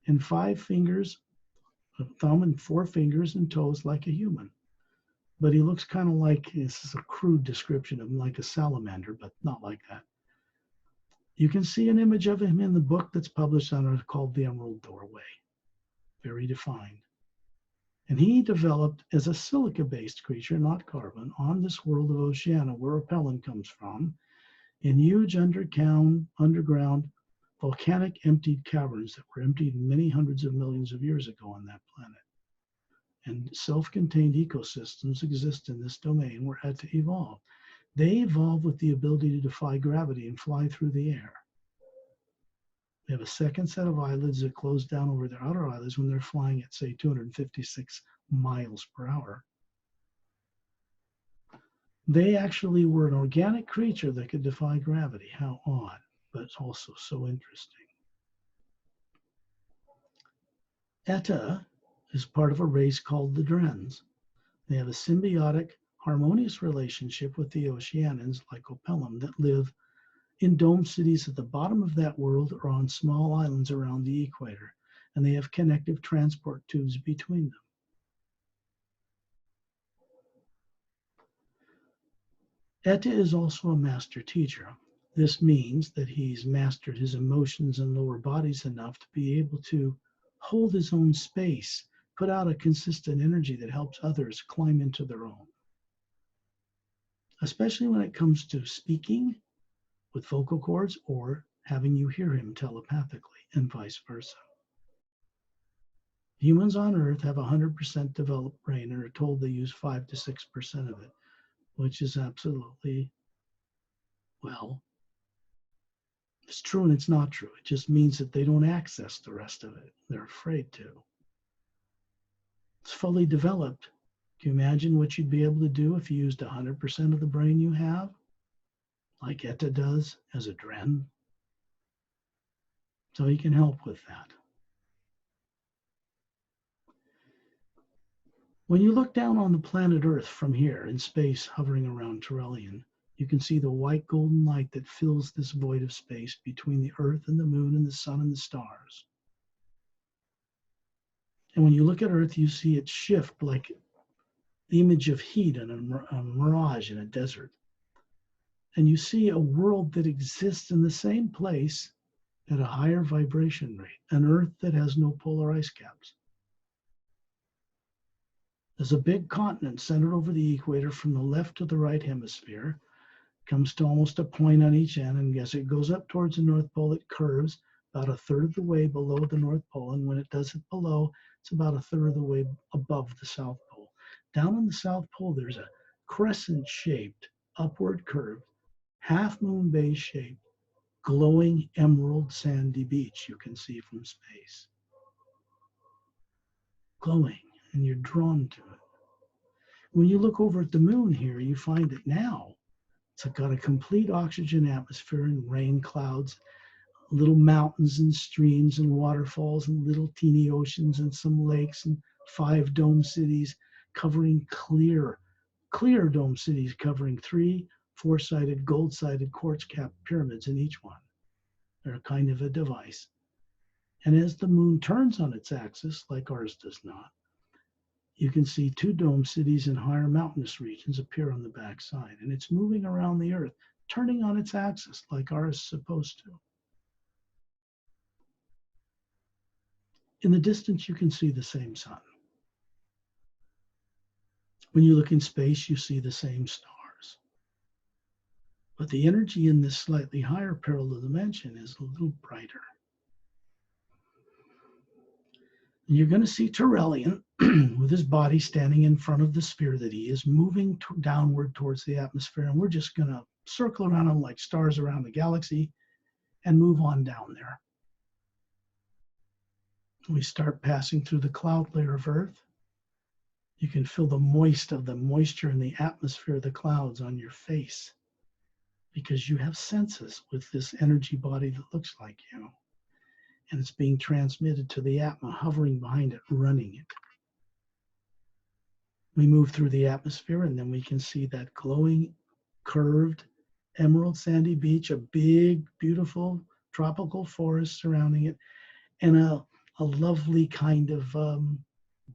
and 5 fingers, a thumb and 4 fingers and toes like a human. But he looks kind of like, this is a crude description of him, like a salamander, but not like that. You can see an image of him in the book that's published on it called The Emerald Doorway. Very defined. And he developed as a silica-based creature, not carbon, on this world of Oceania, where repellent comes from, in huge underground volcanic emptied caverns that were emptied many hundreds of millions of years ago on that planet. And self-contained ecosystems exist in this domain where had to evolve. They evolved with the ability to defy gravity and fly through the air. They have a second set of eyelids that close down over their outer eyelids when they're flying at, say, 256 miles per hour. They actually were an organic creature that could defy gravity. How odd, but it's also so interesting. Etta is part of a race called the Drens. They have a symbiotic, harmonious relationship with the Oceanians, like Opelum, that live in dome cities at the bottom of that world or on small islands around the equator, and they have connective transport tubes between them. Etta is also a master teacher. This means that he's mastered his emotions and lower bodies enough to be able to hold his own space put out a consistent energy that helps others climb into their own, especially when it comes to speaking with vocal cords or having you hear him telepathically and vice versa. Humans on Earth have a 100% developed brain and are told they use 5 to 6% of it, which is absolutely, well, it's true and it's not true. It just means that they don't access the rest of it. They're afraid to. It's fully developed. Can you imagine what you'd be able to do if you used 100% of the brain you have, like Etta does as a Dren? So he can help with that. When you look down on the planet Earth from here in space hovering around Turelian, you can see the white golden light that fills this void of space between the Earth and the moon and the sun and the stars. And when you look at Earth, you see it shift like the image of heat in a mirage in a desert. And you see a world that exists in the same place at a higher vibration rate, an Earth that has no polar ice caps. There's a big continent centered over the equator from the left to the right hemisphere, comes to almost a point on each end, and as it goes up towards the North Pole, it curves about a third of the way below the North Pole, and when it does it below, it's about a third of the way above the South Pole. Down on the South Pole, there's a crescent-shaped, upward curved, half-moon base-shaped, glowing emerald sandy beach you can see from space. Glowing, and you're drawn to it. When you look over at the moon here, you find that now it's got a complete oxygen atmosphere and rain clouds, little mountains and streams and waterfalls and little teeny oceans and some lakes and 5 dome cities covering clear dome cities covering 3 4-sided gold-sided quartz-capped pyramids in each one. They're kind of a device. And as the moon turns on its axis, like ours does not, you can see 2 dome cities in higher mountainous regions appear on the backside. And it's moving around the Earth, turning on its axis like ours is supposed to. In the distance, you can see the same sun. When you look in space, you see the same stars. But the energy in this slightly higher parallel dimension is a little brighter. And you're going to see Turelian with his body standing in front of the sphere that he is, moving downward towards the atmosphere. And we're just going to circle around him like stars around the galaxy and move on down there. We start passing through the cloud layer of Earth. You can feel the moisture in the atmosphere of the clouds on your face because you have senses with this energy body that looks like you. And it's being transmitted to the Atma, hovering behind it, running it. We move through the atmosphere, and then we can see that glowing, curved, emerald sandy beach, a big, beautiful tropical forest surrounding it, and a lovely kind of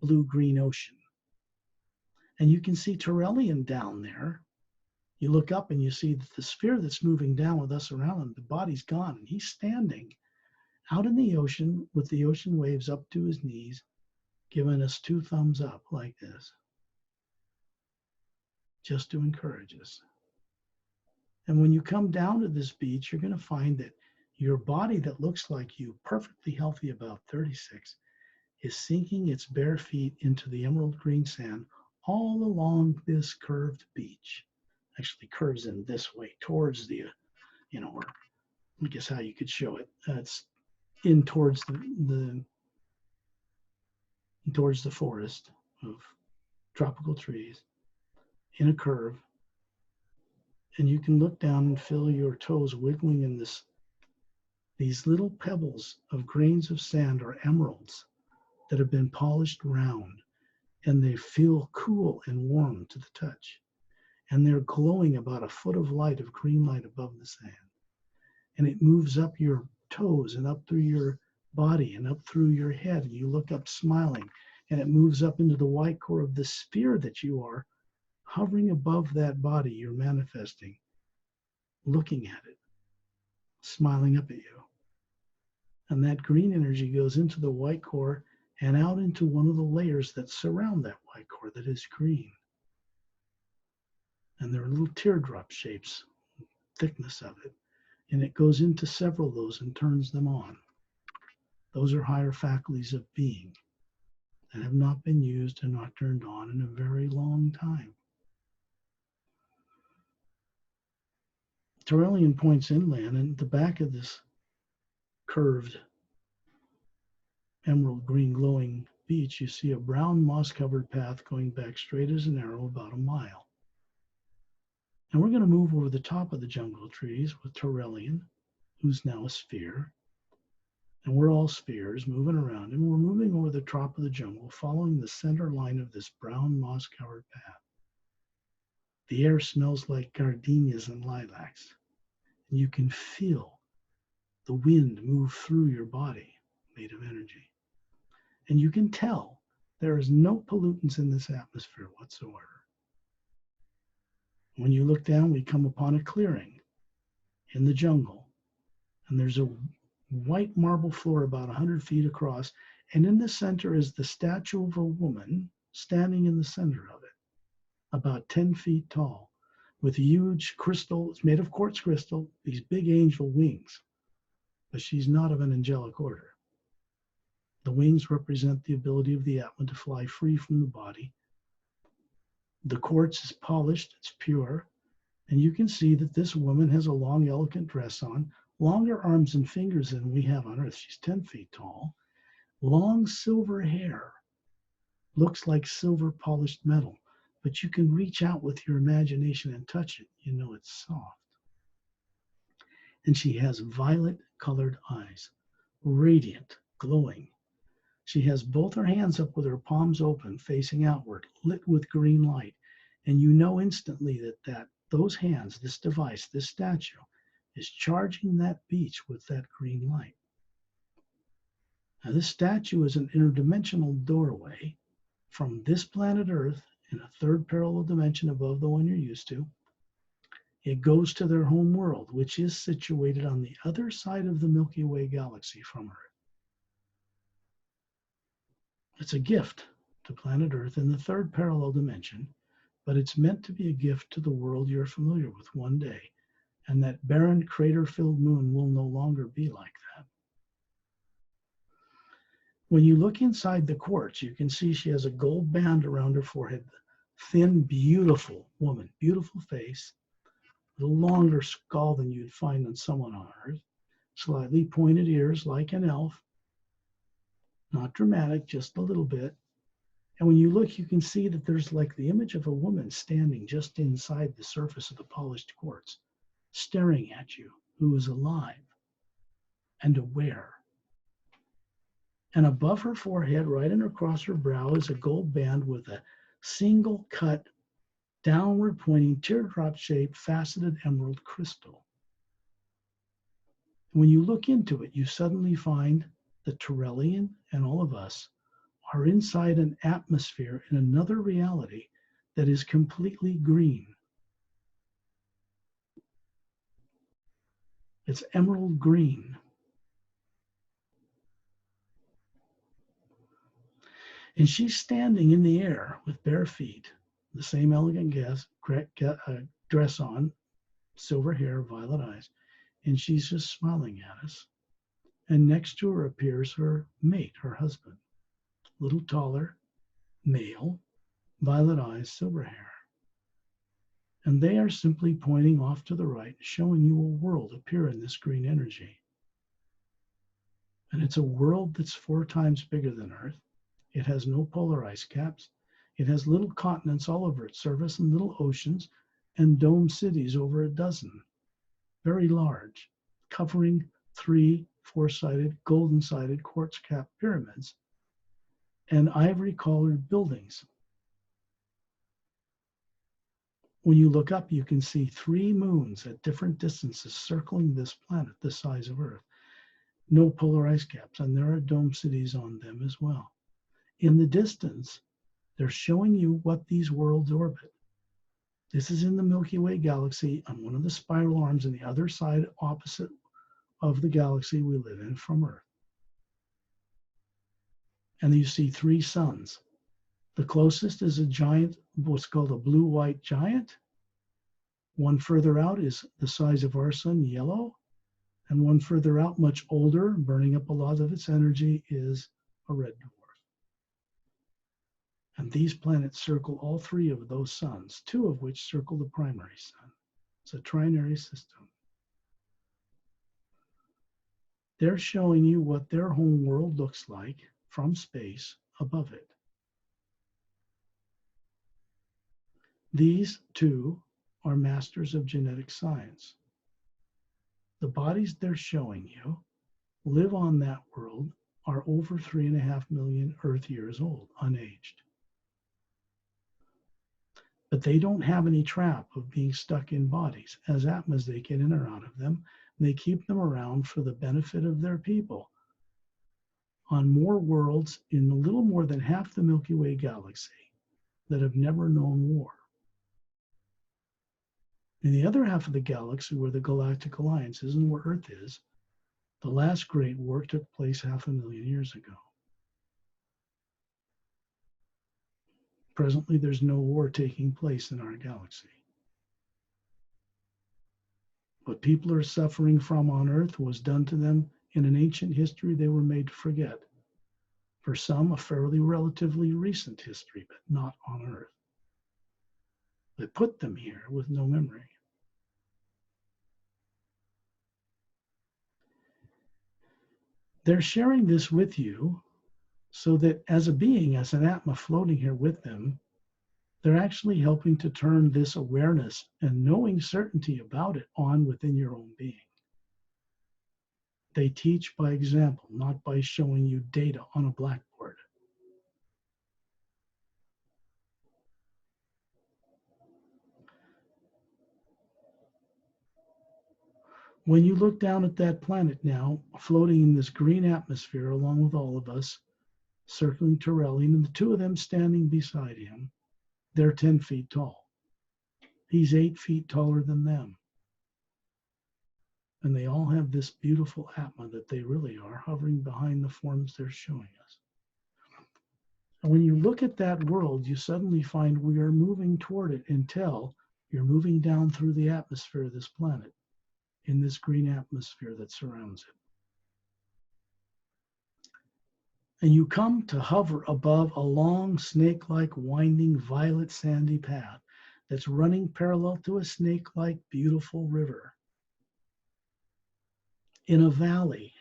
blue-green ocean. And you can see Turelian down there. You look up and you see that the sphere that's moving down with us around him, the body's gone, and he's standing out in the ocean with the ocean waves up to his knees, giving us 2 thumbs up like this, just to encourage us. And when you come down to this beach, you're going to find that your body that looks like you, perfectly healthy, about 36, is sinking its bare feet into the emerald green sand all along this curved beach. Actually curves in this way towards the, or I guess how you could show it. It's in towards the forest of tropical trees in a curve. And you can look down and feel your toes wiggling in these little pebbles of grains of sand or emeralds that have been polished round, and they feel cool and warm to the touch. And they're glowing about a foot of light, of green light above the sand. And it moves up your toes and up through your body and up through your head. And you look up smiling, and it moves up into the white core of the sphere that you are, hovering above that body you're manifesting, looking at it, smiling up at you. And that green energy goes into the white core and out into one of the layers that surround that white core that is green. And there are little teardrop shapes, thickness of it. And it goes into several of those and turns them on. Those are higher faculties of being that have not been used and not turned on in a very long time. Tyrrellian points inland, and at the back of this curved emerald green glowing beach, you see a brown moss-covered path going back straight as an arrow about a mile. And we're going to move over the top of the jungle trees with Tyrrellian, who's now a sphere. And we're all spheres moving around him. We're moving over the top of the jungle, following the center line of this brown moss-covered path. The air smells like gardenias and lilacs. And you can feel the wind move through your body, made of energy. And you can tell there is no pollutants in this atmosphere whatsoever. When you look down, we come upon a clearing in the jungle. And there's a white marble floor about 100 feet across. And in the center is the statue of a woman standing in the center of it, about 10 feet tall, with huge crystal, it's made of quartz crystal, these big angel wings. But she's not of an angelic order. The wings represent the ability of the Atma to fly free from the body. The quartz is polished, it's pure, and you can see that this woman has a long, elegant dress on, longer arms and fingers than we have on Earth. She's 10 feet tall, long silver hair, looks like silver polished metal, but you can reach out with your imagination and touch it. You know it's soft. And she has violet colored eyes, radiant, glowing. She has both her hands up with her palms open, facing outward, lit with green light. And you know instantly that those hands, this device, this statue, is charging that beach with that green light. Now, this statue is an interdimensional doorway from this planet Earth in a third parallel dimension above the one you're used to. It goes to their home world, which is situated on the other side of the Milky Way galaxy from Earth. It's a gift to planet Earth in the third parallel dimension, but it's meant to be a gift to the world you're familiar with one day. And that barren, crater-filled moon will no longer be like that. When you look inside the quartz, you can see she has a gold band around her forehead. Thin, beautiful woman, beautiful face, with a longer skull than you'd find on someone on Earth, slightly pointed ears like an elf, not dramatic, just a little bit. And when you look, you can see that there's like the image of a woman standing just inside the surface of the polished quartz, staring at you, who is alive and aware. And above her forehead, right and across her brow, is a gold band with a single cut, downward pointing, teardrop-shaped, faceted emerald crystal. When you look into it, you suddenly find that Tyrrellian and all of us are inside an atmosphere in another reality that is completely green. It's emerald green. And she's standing in the air with bare feet, the same elegant dress on, silver hair, violet eyes, and she's just smiling at us. And next to her appears her mate, her husband, a little taller, male, violet eyes, silver hair. And they are simply pointing off to the right, showing you a world appear in this green energy. And it's a world that's 4 times bigger than Earth. It has no polar ice caps. It has little continents all over its surface and little oceans and dome cities over a dozen, very large, covering 3 4-sided, golden-sided quartz-capped pyramids and ivory-colored buildings. When you look up, you can see 3 moons at different distances circling this planet the size of Earth. No polar ice caps, and there are dome cities on them as well. In the distance, they're showing you what these worlds orbit. This is in the Milky Way galaxy on one of the spiral arms on the other side, opposite of the galaxy we live in from Earth. and you see three suns. The closest is a giant, what's called a blue-white giant. One further out is the size of our sun, yellow, and one further out, much older, burning up a lot of its energy, is a red dwarf. And these planets circle all three of those suns, two of which circle the primary sun. It's a trinary system. They're showing you what their home world looks like from space above it. These two are masters of genetic science. The bodies they're showing you live on that world, are over 3.5 million Earth years old, unaged. But they don't have any trap of being stuck in bodies. As Atmas, they get in or out of them. They keep them around for the benefit of their people on more worlds in a little more than half the Milky Way galaxy that have never known war. In the other half of the galaxy, where the Galactic Alliance is and where Earth is, the last great war took place 500,000 years ago. Presently, there's no war taking place in our galaxy. What people are suffering from on Earth was done to them in an ancient history they were made to forget. For some, a fairly relatively recent history, but not on Earth. They put them here with no memory. They're sharing this with you so that as a being, as an Atma floating here with them, they're actually helping to turn this awareness and knowing certainty about it on within your own being. They teach by example, not by showing you data on a blackboard. When you look down at that planet now, floating in this green atmosphere along with all of us, circling Torellian, and the two of them standing beside him, they're 10 feet tall. He's 8 feet taller than them. And they all have this beautiful Atma that they really are hovering behind the forms they're showing us. And when you look at that world, you suddenly find we are moving toward it until you're moving down through the atmosphere of this planet in this green atmosphere that surrounds it. And you come to hover above a long, snake-like, winding, violet, sandy path that's running parallel to a snake-like, beautiful river in a valley.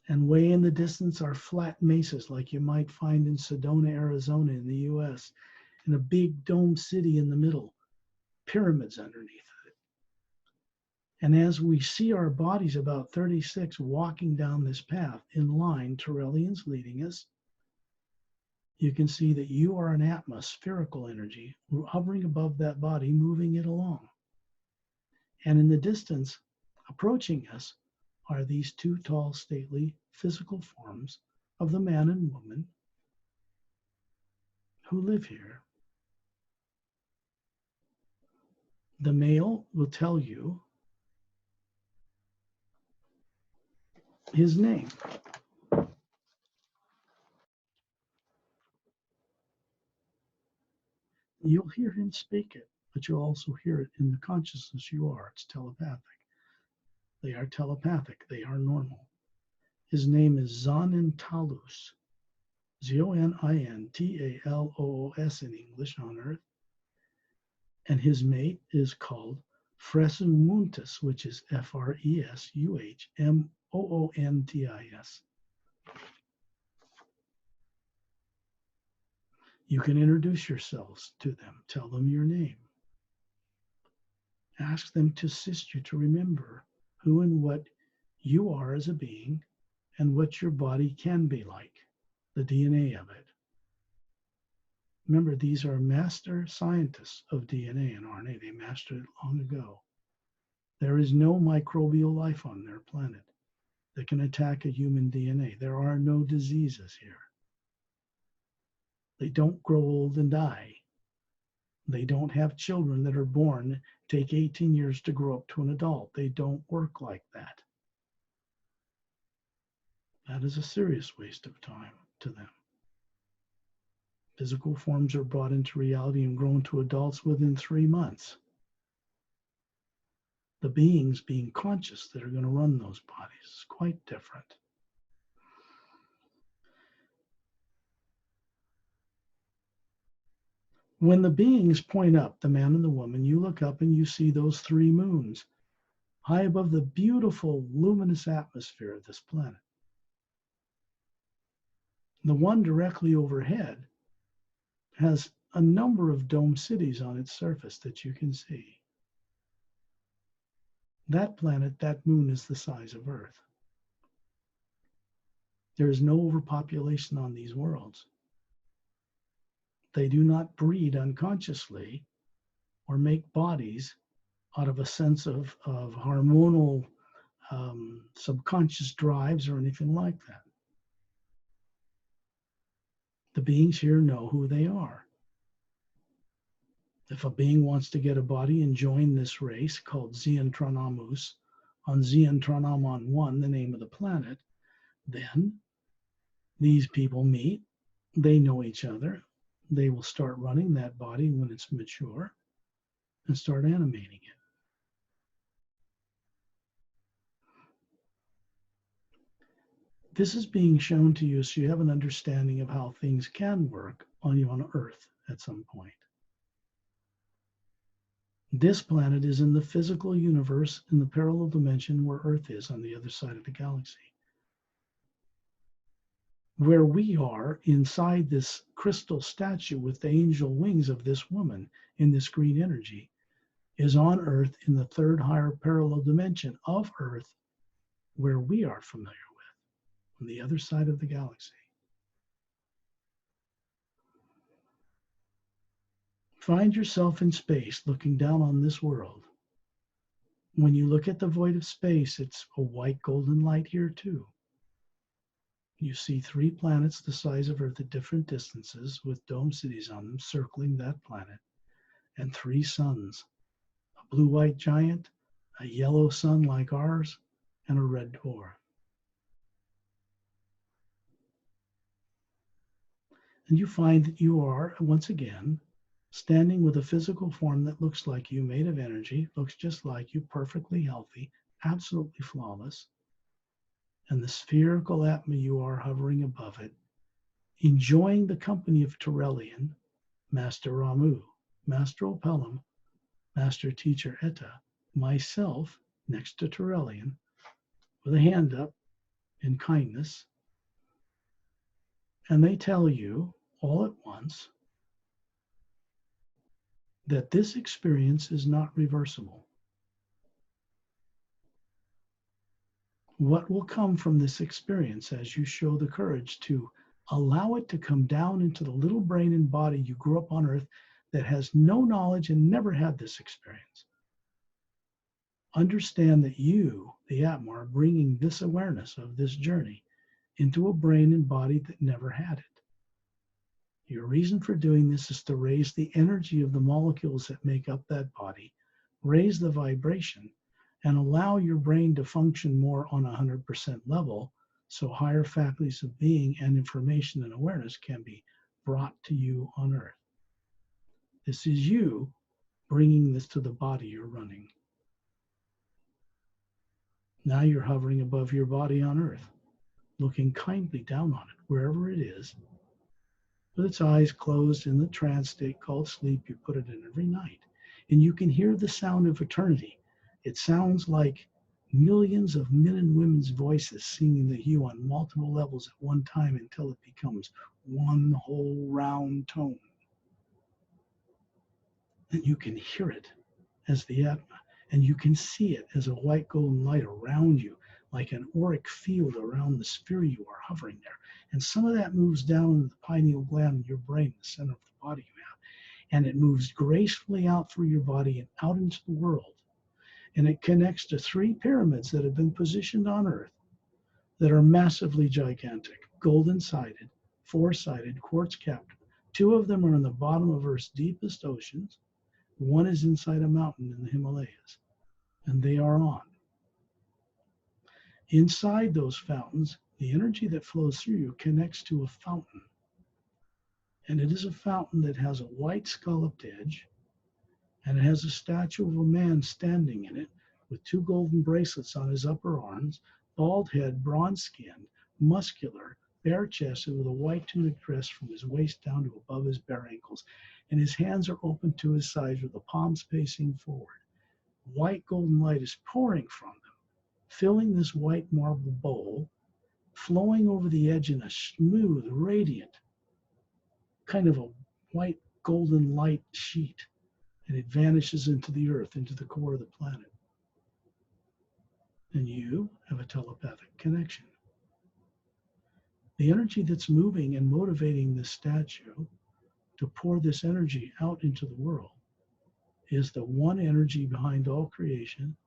And way in the distance are flat mesas like you might find in Sedona, Arizona in the US, and a big dome city in the middle, pyramids underneath it. And as we see our bodies, about 36, walking down this path in line, Torellian's leading us, you can see that you are an Atma, spherical energy, hovering above that body, moving it along. And in the distance, approaching us, are these two tall, stately physical forms of the man and woman who live here. The male will tell you his name. You'll hear him speak it, but you'll also hear it in the consciousness you are. It's telepathic. They are telepathic. They are normal. His name is Zonintaloos. Zonintaloos in English on Earth. And his mate is called Fresuhmoontis, which is Fresuhmoontis. You can introduce yourselves to them. Tell them your name. Ask them to assist you to remember who and what you are as a being and what your body can be like, the DNA of it. Remember, these are master scientists of DNA and RNA. They mastered it long ago. There is no microbial life on their planet that can attack a human DNA. There are no diseases here. They don't grow old and die. They don't have children that are born, take 18 years to grow up to an adult. They don't work like that. That is a serious waste of time to them. Physical forms are brought into reality and grown to adults within 3 months. The beings being conscious that are going to run those bodies is quite different. When the beings point up, the man and the woman, you look up and you see those 3 moons high above the beautiful luminous atmosphere of this planet. The one directly overhead has a number of dome cities on its surface that you can see. That planet, that moon, is the size of Earth. There is no overpopulation on these worlds. They do not breed unconsciously or make bodies out of a sense of hormonal subconscious drives or anything like that. The beings here know who they are. If a being wants to get a body and join this race called Zonintaloos, on Zonintaloos 1, the name of the planet, then these people meet, they know each other, they will start running that body when it's mature and start animating it. This is being shown to you so you have an understanding of how things can work on Earth at some point. This planet is in the physical universe in the parallel dimension where Earth is on the other side of the galaxy. Where we are inside this crystal statue with the angel wings of this woman in this green energy is on Earth in the 3rd higher parallel dimension of Earth where we are familiar with, on the other side of the galaxy. Find yourself in space looking down on this world. When you look at the void of space, it's a white golden light here too. You see 3 planets the size of Earth at different distances with dome cities on them circling that planet, and 3 suns, a blue-white giant, a yellow sun like ours, and a red dwarf. And you find that you are, once again, standing with a physical form that looks like you, made of energy, looks just like you, perfectly healthy, absolutely flawless. And the spherical Atma you are hovering above it, enjoying the company of Turelian, Master Ramu, Master Opelum, Master Teacher Etta, myself next to Turelian, with a hand up in kindness. And they tell you all at once that this experience is not reversible. What will come from this experience as you show the courage to allow it to come down into the little brain and body you grew up on Earth that has no knowledge and never had this experience? Understand that you, the Atma, are bringing this awareness of this journey into a brain and body that never had it. Your reason for doing this is to raise the energy of the molecules that make up that body, raise the vibration, and allow your brain to function more on a 100% level so higher faculties of being and information and awareness can be brought to you on Earth. This is you bringing this to the body you're running. Now you're hovering above your body on Earth, looking kindly down on it, wherever it is, with its eyes closed in the trance state called sleep. You put it in every night, and you can hear the sound of eternity. It sounds like millions of men and women's voices singing the hue on multiple levels at one time until it becomes one whole round tone. And you can hear it as the Atma, and you can see it as a white golden light around you, like an auric field around the sphere you are hovering there. And some of that moves down into the pineal gland in your brain, the center of the body you have, and it moves gracefully out through your body and out into the world. And it connects to 3 pyramids that have been positioned on Earth that are massively gigantic, golden-sided, 4-sided, quartz-capped. 2 of them are in the bottom of Earth's deepest oceans. 1 is inside a mountain in the Himalayas, and they are on. Inside those fountains the energy that flows through you connects to a fountain. And it is a fountain that has a white scalloped edge, and it has a statue of a man standing in it with two golden bracelets on his upper arms, bald head, bronze-skinned, muscular, bare-chested, with a white tunic dress from his waist down to above his bare ankles. And his hands are open to his sides with the palms facing forward. White golden light is pouring from them, filling this white marble bowl, flowing over the edge in a smooth, radiant, kind of a white golden light sheet. And it vanishes into the earth, into the core of the planet. And you have a telepathic connection. The energy that's moving and motivating this statue to pour this energy out into the world is the one energy behind all creation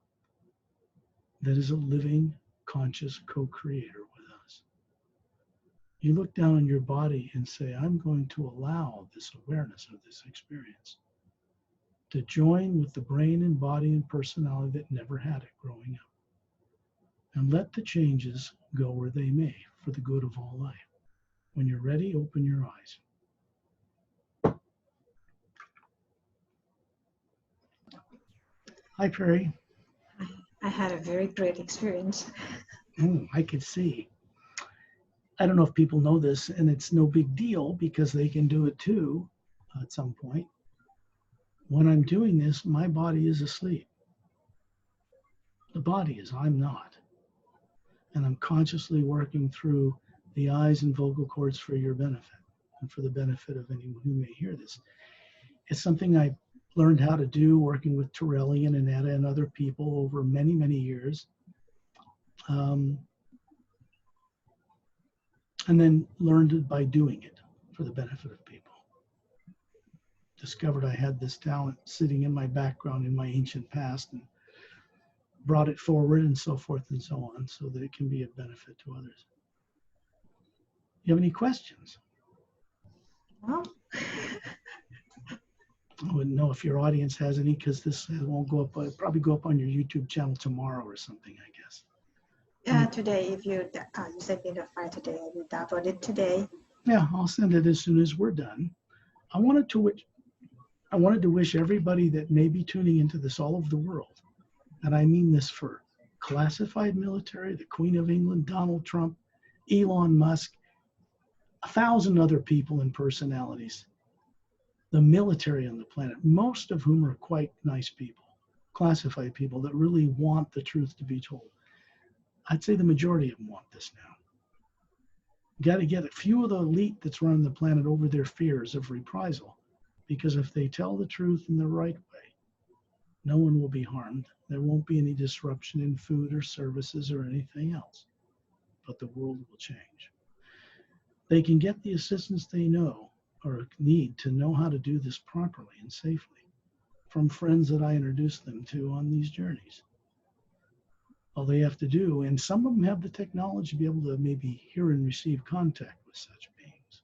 that is a living, conscious co-creator with us. You look down on your body and say, I'm going to allow this awareness of this experience to join with the brain and body and personality that never had it growing up. And let the changes go where they may for the good of all life. When you're ready, open your eyes. Hi, Perry. I had a very great experience. Oh, I could see. I don't know if people know this, and it's no big deal because they can do it too at some point. When I'm doing this, my body is asleep. The body is, I'm not. And I'm consciously working through the eyes and vocal cords for your benefit and for the benefit of anyone who may hear this. It's something I learned how to do working with Torellian and Etta and other people over many, many years. And then learned it by doing it for the benefit of people. Discovered I had this talent sitting in my background in my ancient past and brought it forward and so forth and so on so that it can be of benefit to others. You have any questions? Well, I wouldn't know if your audience has any because this won't go up, it'll probably go up on your YouTube channel tomorrow or something, I guess. yeah, today, if you send me the file today, I will download it today. Yeah, I'll send it as soon as we're done. I wanted to wish everybody that may be tuning into this all over the world, and I mean this for classified military, the Queen of England, Donald Trump, Elon Musk, 1,000 other people and personalities, the military on the planet, most of whom are quite nice people, classified people that really want the truth to be told. I'd say the majority of them want this now. Got to get a few of the elite that's running the planet over their fears of reprisal, because if they tell the truth in the right way, no one will be harmed. There won't be any disruption in food or services or anything else, but the world will change. They can get the assistance they know or need to know how to do this properly and safely from friends that I introduce them to on these journeys. All they have to do, and some of them have the technology to be able to maybe hear and receive contact with such beings.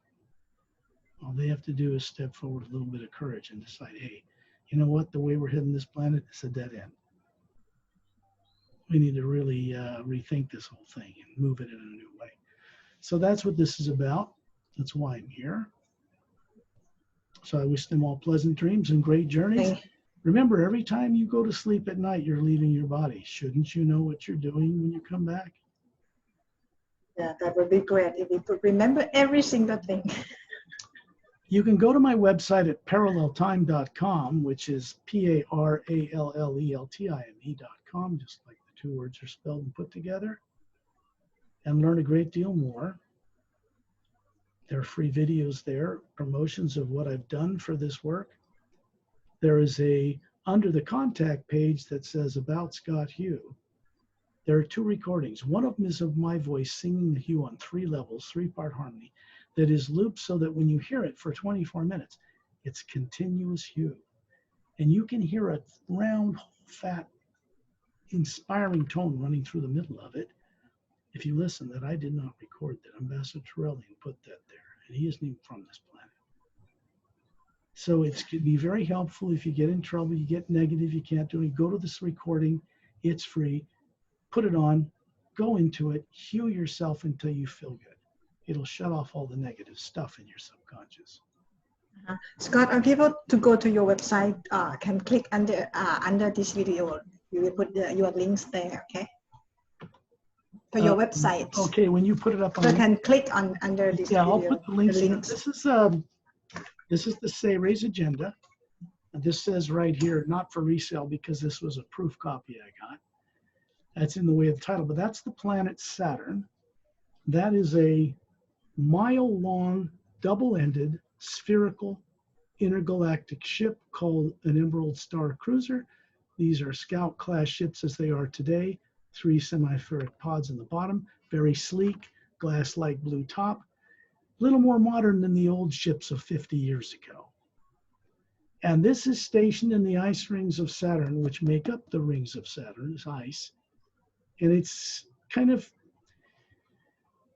All they have to do is step forward with a little bit of courage and decide, hey, you know what, the way we're heading this planet is a dead end. We need to really rethink this whole thing and move it in a new way. So that's what this is about. That's why I'm here. So I wish them all pleasant dreams and great journeys. Okay. Remember, every time you go to sleep at night, you're leaving your body. Shouldn't you know what you're doing when you come back? Yeah, that would be great if we could remember every single thing. You can go to my website at paralleltime.com, which is PARALLELTIME.com, just like the two words are spelled and put together, and learn a great deal more. There are free videos there, promotions of what I've done for this work. There is under the contact page that says About Scott Hugh, there are 2 recordings. One of them is of my voice singing the Hugh on 3 levels, 3-part harmony, that is looped so that when you hear it for 24 minutes, it's continuous Hugh. And you can hear a round, fat, inspiring tone running through the middle of it. If you listen, that I did not record that. Ambassador Torellian put that there, and he isn't even from this planet. So it could be very helpful if you get in trouble, you get negative, you can't do it. Go to this recording. It's free. Put it on. go into it, heal yourself until you feel good. It'll shut off all the negative stuff in your subconscious. Scott, are people to go to your website can click under this video. You will put your links there, okay? For your website. Okay, when you put it up on. So can click on under this video. I'll put the links. This is the Say Raise agenda. And this says right here, not for resale because this was a proof copy I got. That's in the way of the title, but that's the planet Saturn. That is a mile-long, double-ended, spherical, intergalactic ship called an Emerald Star Cruiser. These are Scout-class ships as they are today. 3 semi-ferric pods in the bottom, very sleek, glass-like blue top. A little more modern than the old ships of 50 years ago. And this is stationed in the ice rings of Saturn, which make up the rings of Saturn, is ice. And it's kind of,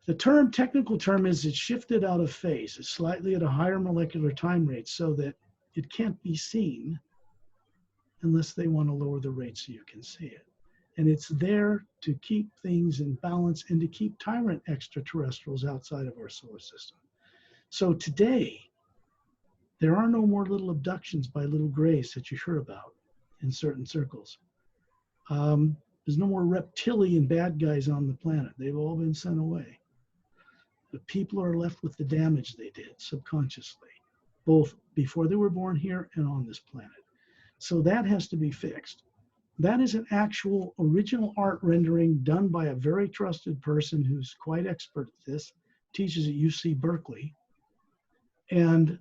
the technical term is it's shifted out of phase. It's slightly at a higher molecular time rate so that it can't be seen unless they want to lower the rate so you can see it. And it's there to keep things in balance and to keep tyrant extraterrestrials outside of our solar system. So today, there are no more little abductions by little grays that you hear about in certain circles. There's no more reptilian bad guys on the planet. They've all been sent away. The people are left with the damage they did subconsciously, both before they were born here and on this planet. So that has to be fixed. That is an actual original art rendering done by a very trusted person who's quite expert at this, teaches at UC Berkeley. And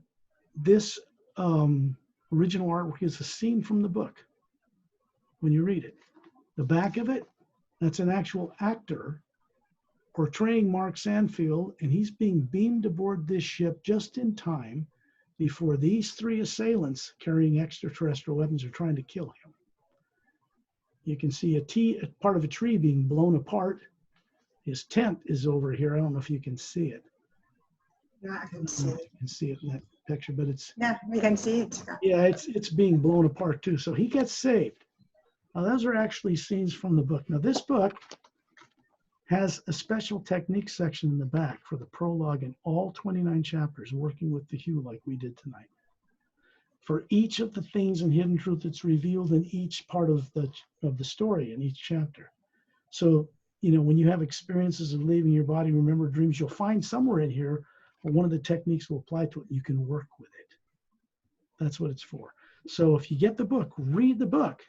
this original artwork is a scene from the book when you read it. The back of it, that's an actual actor portraying Mark Sandfield, and he's being beamed aboard this ship just in time before these 3 assailants carrying extraterrestrial weapons are trying to kill him. You can see a part of a tree being blown apart. His tent is over here. I don't know if you can see it. Yeah, I can see it. You can see it in that picture, but it's... Yeah, we can see it. Yeah, it's being blown apart too. So he gets saved. Now, those are actually scenes from the book. Now, this book has a special technique section in the back for the prologue and all 29 chapters, working with the hue like we did tonight. For each of the things and hidden truth that's revealed in each part of the story in each chapter. So, you know, when you have experiences of leaving your body, remember dreams, you'll find somewhere in here where one of the techniques will apply to it. You can work with it. That's what it's for. So if you get the book, read the book,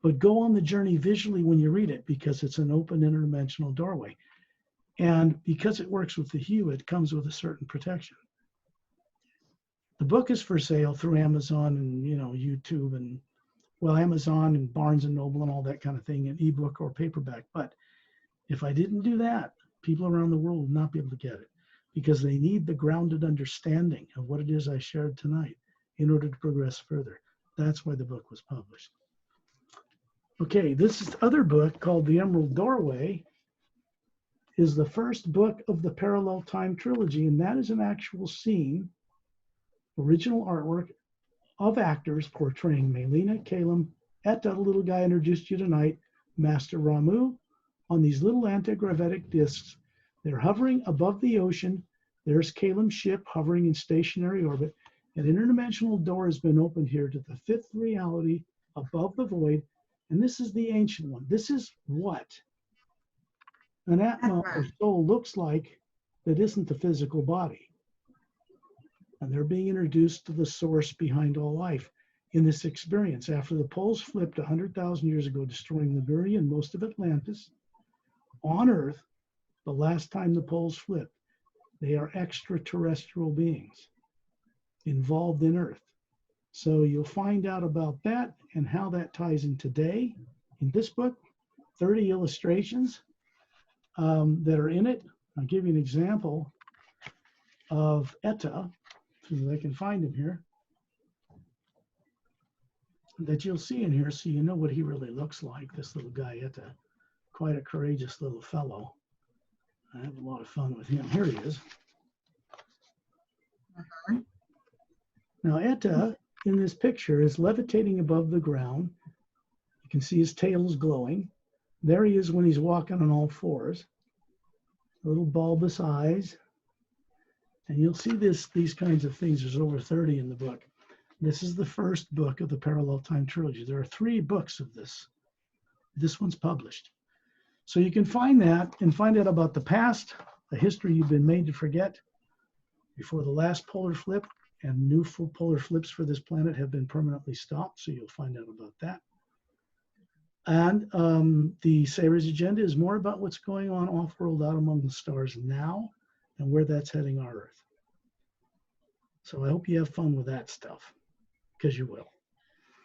but go on the journey visually when you read it because it's an open interdimensional doorway. And because it works with the hue, it comes with a certain protection. The book is for sale through Amazon and, you know, YouTube and, well, Amazon and Barnes and Noble and all that kind of thing, an ebook or paperback. But if I didn't do that, people around the world would not be able to get it because they need the grounded understanding of what it is I shared tonight in order to progress further. That's why the book was published. Okay, this other book called The Emerald Doorway is the first book of the Parallel Time Trilogy, and that is an actual scene, original artwork of actors portraying Melina, Calum, Etta, the little guy I introduced you tonight, Master Ramu, on these little antigravitic discs. They're hovering above the ocean. There's Calum's ship hovering in stationary orbit. An interdimensional door has been opened here to the 5th reality above the void, and this is the ancient one. This is what an Atma or soul looks like that isn't the physical body. And they're being introduced to the source behind all life in this experience. After the poles flipped 100,000 years ago, destroying Lemuria and most of Atlantis, on Earth, the last time the poles flipped, they are extraterrestrial beings involved in Earth. So you'll find out about that and how that ties in today. In this book, 30 illustrations that are in it. I'll give you an example of Etta, so that I can find him here, that you'll see in here so you know what he really looks like, this little guy Etta. Quite a courageous little fellow. I have a lot of fun with him. Here he is. Now Etta, in this picture, is levitating above the ground. You can see his tail is glowing. There he is when he's walking on all fours. Little bulbous eyes. And you'll see these kinds of things. There's over 30 in the book. This is the first book of the Parallel Time Trilogy. There are 3 books of this. This one's published. So you can find that and find out about the past, the history you've been made to forget before the last polar flip, and new full polar flips for this planet have been permanently stopped. So you'll find out about that. And the Savior's Agenda is more about what's going on off-world out among the stars now and where that's heading our Earth. So I hope you have fun with that stuff, because you will.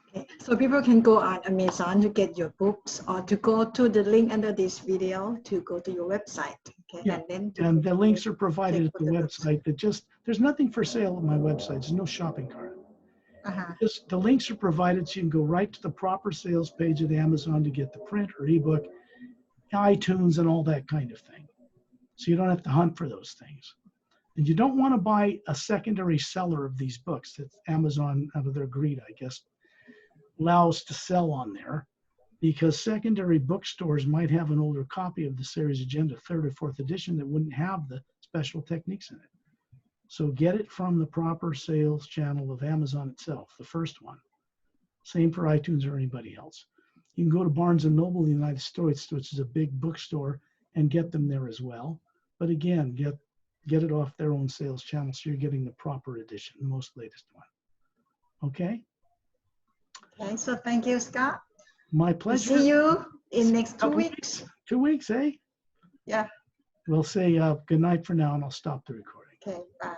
Okay. So people can go on Amazon to get your books, or to go to the link under this video to go to your website. Okay, Yeah. and The links are provided at the books. website. There's nothing for sale on my website. There's no shopping cart. Uh-huh. Just the links are provided so you can go right to the proper sales page at Amazon to get the print or ebook, iTunes, and all that kind of thing. So you don't have to hunt for those things. And you don't want to buy a secondary seller of these books that Amazon, out of their greed, I guess, allows to sell on there, because secondary bookstores might have an older copy of the Series Agenda 3rd or 4th edition that wouldn't have the special techniques in it. So get it from the proper sales channel of Amazon itself, the first one. Same for iTunes or anybody else. You can go to Barnes & Noble in the United States, which is a big bookstore, and get them there as well. But again, get it off their own sales channel so you're getting the proper edition, the most latest one. Okay? Okay, so thank you, Scott. My pleasure. See you in next 2 weeks. 2 weeks, eh? Yeah. We'll say good night for now, and I'll stop the recording. Okay, bye.